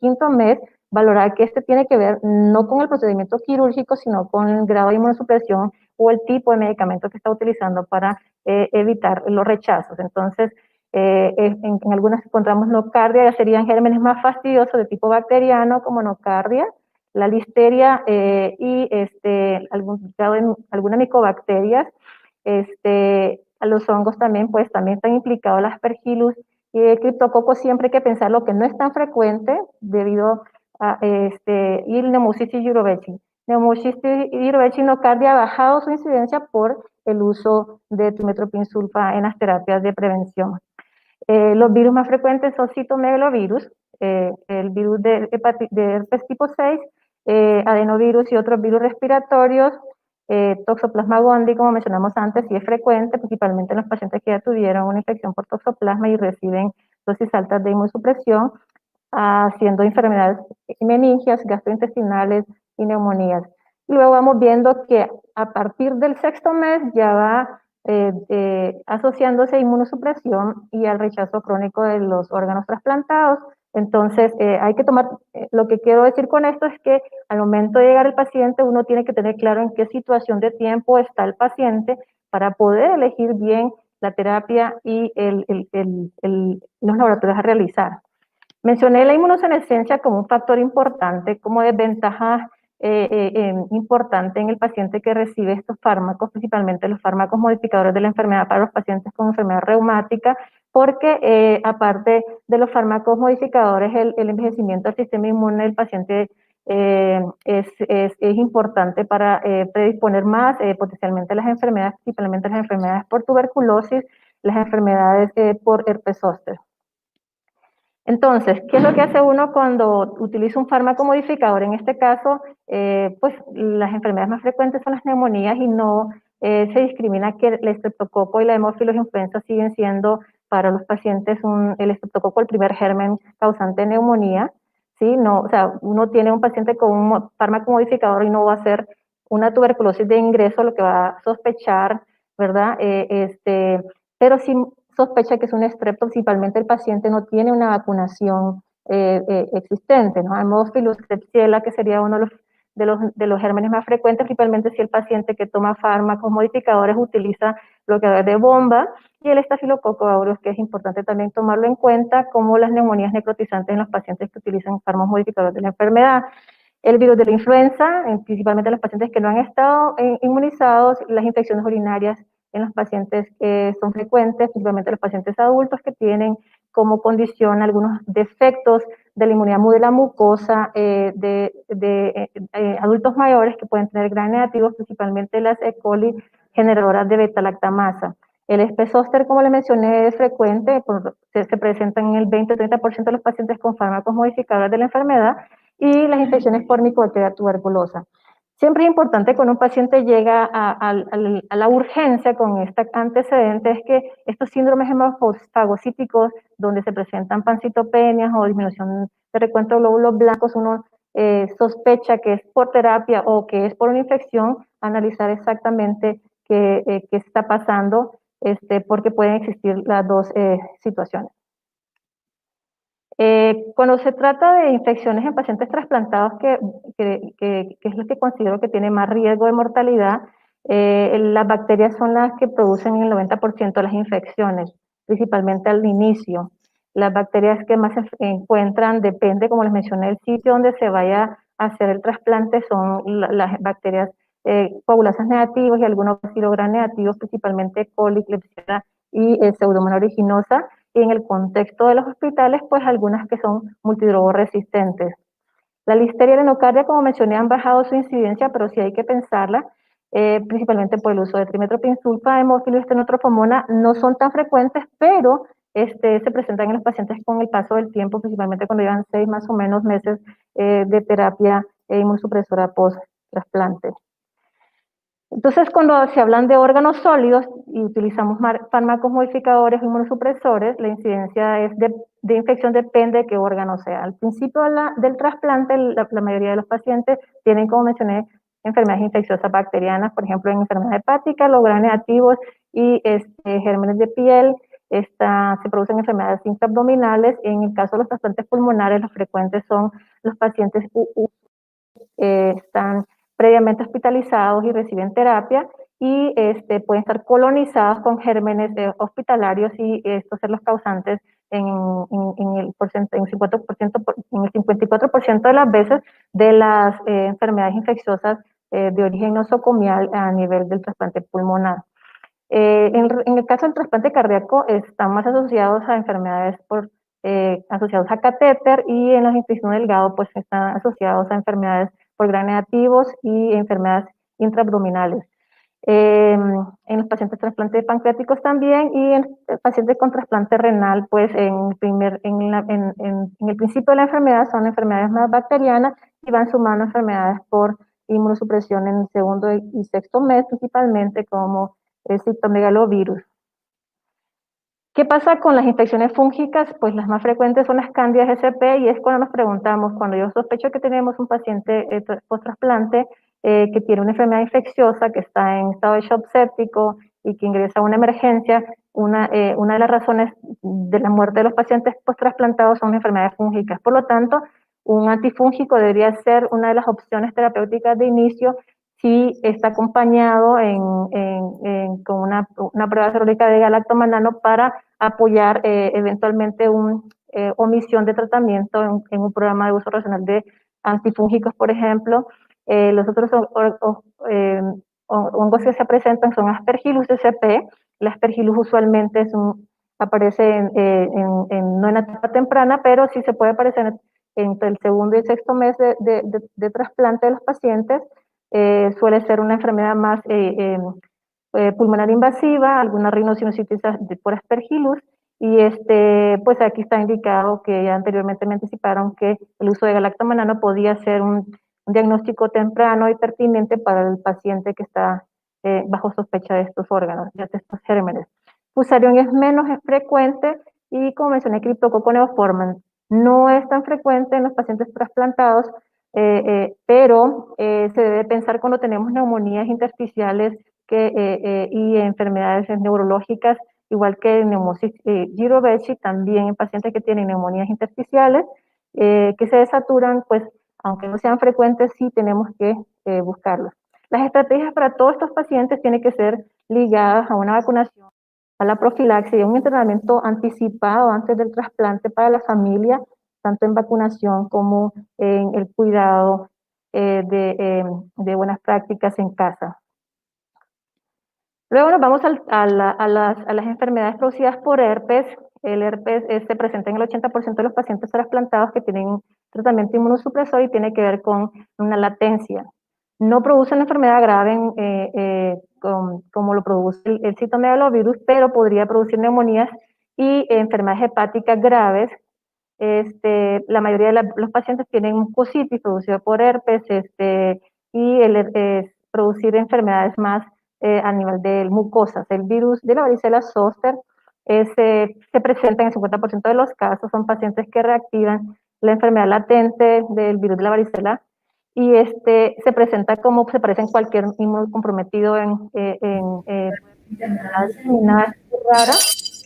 quinto mes, valorar que tiene que ver no con el procedimiento quirúrgico, sino con el grado de inmunosupresión o el tipo de medicamento que está utilizando para evitar los rechazos. Entonces, en algunas encontramos nocardia, ya serían gérmenes más fastidiosos de tipo bacteriano, como nocardia, la listeria y algunas micobacterias, A los hongos también, pues también están implicados el Aspergillus y el Cryptococcus. Siempre hay que pensar lo que no es tan frecuente debido a y el Pneumocystis jirovecii. Pneumocystis jirovecii nocardia ha bajado su incidencia por el uso de trimethoprim-sulfa en las terapias de prevención. Los virus más frecuentes son citomegalovirus, el virus de herpes tipo 6, adenovirus y otros virus respiratorios, Toxoplasma gondii, como mencionamos antes, sí es frecuente, principalmente en los pacientes que ya tuvieron una infección por toxoplasma y reciben dosis altas de inmunosupresión, haciendo enfermedades meningias, gastrointestinales y neumonías. Y luego vamos viendo que a partir del 6º mes ya va asociándose a inmunosupresión y al rechazo crónico de los órganos trasplantados. Entonces, hay que tomar, lo que quiero decir con esto es que al momento de llegar el paciente, uno tiene que tener claro en qué situación de tiempo está el paciente para poder elegir bien la terapia y los laboratorios a realizar. Mencioné la inmunosenescencia como un factor importante, como desventaja importante en el paciente que recibe estos fármacos, principalmente los fármacos modificadores de la enfermedad para los pacientes con enfermedad reumática, porque aparte de los fármacos modificadores, el envejecimiento del sistema inmune del paciente es importante para predisponer más potencialmente las enfermedades, principalmente las enfermedades por tuberculosis, las enfermedades por herpes zóster. Entonces, ¿qué es lo que hace uno cuando utiliza un fármaco modificador? En este caso, pues las enfermedades más frecuentes son las neumonías y no se discrimina que el estreptococo y la Haemophilus influenza siguen siendo para los pacientes el estreptococo el primer germen causante de neumonía, ¿sí? No, o sea, uno tiene un paciente con un fármaco modificador y no va a ser una tuberculosis de ingreso, lo que va a sospechar, ¿verdad? Pero sí sospecha que es un estrepto, principalmente el paciente no tiene una vacunación existente, ¿no? Haemophilus, Klebsiella, que sería uno de los gérmenes más frecuentes, principalmente si el paciente que toma fármacos modificadores utiliza bloqueadores de bomba, y el estafilococo aureus, que es importante también tomarlo en cuenta, como las neumonías necrotizantes en los pacientes que utilizan fármacos modificadores de la enfermedad. El virus de la influenza, principalmente en los pacientes que no han estado inmunizados, las infecciones urinarias en los pacientes que son frecuentes, principalmente los pacientes adultos que tienen como condición algunos defectos de la inmunidad de la mucosa adultos mayores que pueden tener gram negativos, principalmente las E. coli generadoras de beta-lactamasa. El herpes zóster, como le mencioné, es frecuente, se presenta en el 20-30% de los pacientes con fármacos modificadores de la enfermedad, y las infecciones por Mycobacteria tuberculosa. Siempre es importante cuando un paciente llega a la urgencia con este antecedente es que estos síndromes hemofagocíticos, donde se presentan pancitopenias o disminución de recuento de glóbulos blancos, uno sospecha que es por terapia o que es por una infección, analizar exactamente qué está pasando, porque pueden existir las dos situaciones. Cuando se trata de infecciones en pacientes trasplantados, que es lo que considero que tiene más riesgo de mortalidad, las bacterias son las que producen el 90% de las infecciones, principalmente al inicio. Las bacterias que más se encuentran, depende, como les mencioné, del sitio donde se vaya a hacer el trasplante, son las bacterias coagulases negativos y algunos bacilogras negativos, principalmente coli, Klebsiella y Pseudomonas aeruginosa. Y en el contexto de los hospitales, pues algunas que son multidrogoresistentes. La listeria y la nocardia, como mencioné, han bajado su incidencia, pero sí hay que pensarla, principalmente por el uso de trimethoprim-sulfa, Haemophilus y Stenotrophomonas, no son tan frecuentes, pero se presentan en los pacientes con el paso del tiempo, principalmente cuando llevan 6 más o menos meses de terapia inmunosupresora post-trasplante. Entonces, cuando se hablan de órganos sólidos y utilizamos fármacos modificadores o inmunosupresores, la incidencia de infección depende de qué órgano sea. Al principio del trasplante, la mayoría de los pacientes tienen, como mencioné, enfermedades infecciosas bacterianas, por ejemplo, en enfermedad hepática, los gram negativos y gérmenes de piel. Se producen enfermedades intraabdominales. En el caso de los trasplantes pulmonares, los frecuentes son los pacientes están previamente hospitalizados y reciben terapia, y pueden estar colonizados con gérmenes hospitalarios, y estos ser los causantes en el 54% de las veces de las enfermedades infecciosas de origen nosocomial a nivel del trasplante pulmonar. En el caso del trasplante cardíaco están más asociados a enfermedades asociados a catéter, y en los intestinos delgados pues están asociados a enfermedades por gram negativos y enfermedades intraabdominales. En los pacientes trasplantes pancreáticos también, y en pacientes con trasplante renal, pues en el principio de la enfermedad son enfermedades más bacterianas y van sumando enfermedades por inmunosupresión en el segundo y sexto mes, principalmente como el citomegalovirus. ¿Qué pasa con las infecciones fúngicas? Pues las más frecuentes son las cándidas SP, y es cuando nos preguntamos, cuando yo sospecho que tenemos un paciente post-trasplante que tiene una enfermedad infecciosa, que está en estado de shock séptico y que ingresa a una emergencia, una de las razones de la muerte de los pacientes post-trasplantados son enfermedades fúngicas. Por lo tanto, un antifúngico debería ser una de las opciones terapéuticas de inicio si está acompañado con una prueba serológica de galactomanano para apoyar eventualmente una omisión de tratamiento en un programa de uso racional de antifúngicos, por ejemplo. Los otros hongos que se presentan son Aspergillus sp. El Aspergillus usualmente aparece no en etapa temprana, pero sí se puede aparecer entre el segundo y el sexto mes de trasplante de los pacientes. Suele ser una enfermedad más pulmonar invasiva, alguna rinosinusitis por Aspergillus, y pues aquí está indicado que ya anteriormente me anticiparon que el uso de galactomanano podía ser un diagnóstico temprano y pertinente para el paciente que está bajo sospecha de estos órganos, de estos gérmenes. Fusarium es menos frecuente, y como mencioné, Cryptococcus neoformans no es tan frecuente en los pacientes trasplantados, pero se debe pensar cuando tenemos neumonías intersticiales y enfermedades neurológicas, igual que neumosis Girovechi, también en pacientes que tienen neumonías intersticiales que se desaturan, pues aunque no sean frecuentes, sí tenemos que buscarlos. Las estrategias para todos estos pacientes tienen que ser ligadas a una vacunación, a la profilaxis y a un entrenamiento anticipado antes del trasplante para la familia, tanto en vacunación como en el cuidado de buenas prácticas en casa. Luego nos vamos a las enfermedades producidas por herpes. El herpes se presenta en el 80% de los pacientes trasplantados que tienen tratamiento inmunosupresor y tiene que ver con una latencia. No produce una enfermedad grave como lo produce el citomegalovirus, pero podría producir neumonías y enfermedades hepáticas graves. La mayoría de los pacientes tienen mucositis producido por herpes y producir enfermedades más a nivel de mucosas. El virus de la varicela zoster se presenta en el 50% de los casos, son pacientes que reactivan la enfermedad latente del virus de la varicela, y se presenta como se parece en cualquier inmunocomprometido en enfermedades raras.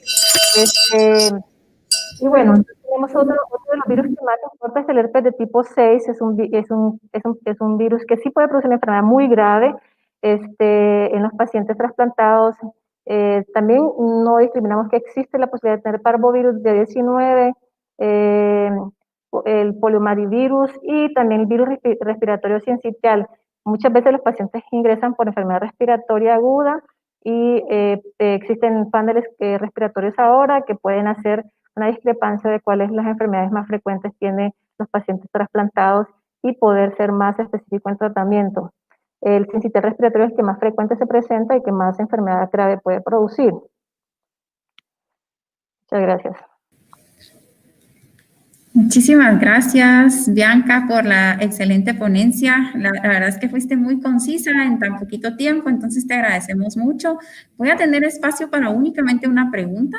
Y bueno, tenemos otro de los virus que más importa, es el herpes de tipo 6, es un virus que sí puede producir una enfermedad muy grave en los pacientes trasplantados. También no discriminamos que existe la posibilidad de tener parvovirus de 19, el poliomyelivirus y también el virus respiratorio sincitial. Muchas veces los pacientes ingresan por enfermedad respiratoria aguda y existen paneles respiratorios ahora que pueden hacer una discrepancia de cuáles las enfermedades más frecuentes tienen los pacientes trasplantados y poder ser más específico en tratamiento. El sincitial respiratorio es el que más frecuente se presenta y que más enfermedad grave puede producir. Muchas gracias. Muchísimas gracias, Bianca, por la excelente ponencia. La verdad es que fuiste muy concisa en tan poquito tiempo, entonces te agradecemos mucho. Voy a tener espacio para únicamente una pregunta.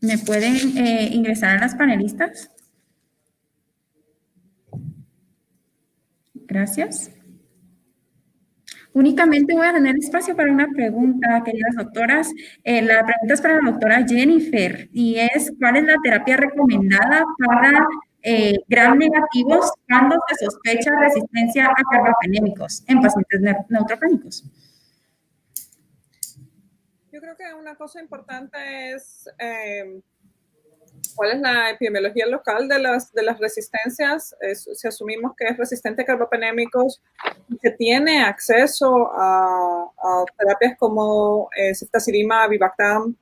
¿Me pueden ingresar a las panelistas? Gracias. Únicamente voy a tener espacio para una pregunta, queridas doctoras. La pregunta es para la doctora Jennifer y es, ¿cuál es la terapia recomendada para gram negativos cuando se sospecha resistencia a carbapenémicos en pacientes neutropénicos? Yo creo que una cosa importante es cuál es la epidemiología local de las resistencias. Si asumimos que es resistente a carbapenémicos, que tiene acceso a terapias como ceftazidima, avibactam,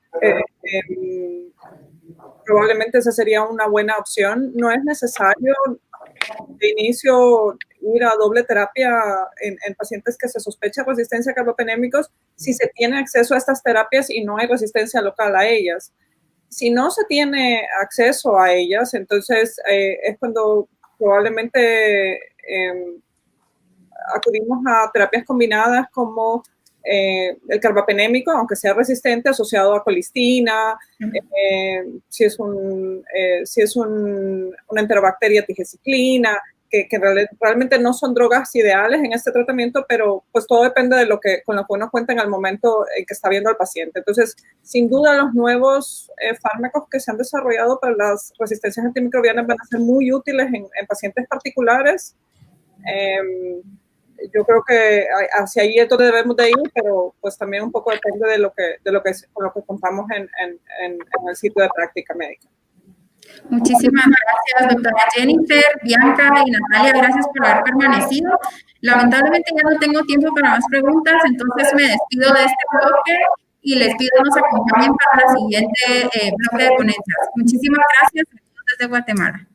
probablemente esa sería una buena opción. No es necesario de inicio ir a doble terapia en pacientes que se sospecha resistencia a carbapenémicos si se tiene acceso a estas terapias y no hay resistencia local a ellas. Si no se tiene acceso a ellas, entonces es cuando probablemente acudimos a terapias combinadas como el carbapenémico, aunque sea resistente, asociado a colistina, si es una enterobacteria tigeciclina, que realmente no son drogas ideales en este tratamiento, pero pues todo depende de con lo que uno cuenta en el momento en que está viendo al paciente. Entonces, sin duda, los nuevos fármacos que se han desarrollado para las resistencias antimicrobianas van a ser muy útiles en pacientes particulares. Yo creo que hacia ahí es donde debemos de ir, pero pues también un poco depende de lo que contamos en el sitio de práctica médica. Muchísimas gracias, doctora Jennifer, Bianca y Natalia, gracias por haber permanecido. Lamentablemente ya no tengo tiempo para más preguntas, entonces me despido de este bloque y les pido que nos acompañen para el siguiente bloque de ponencias. Muchísimas gracias desde Guatemala.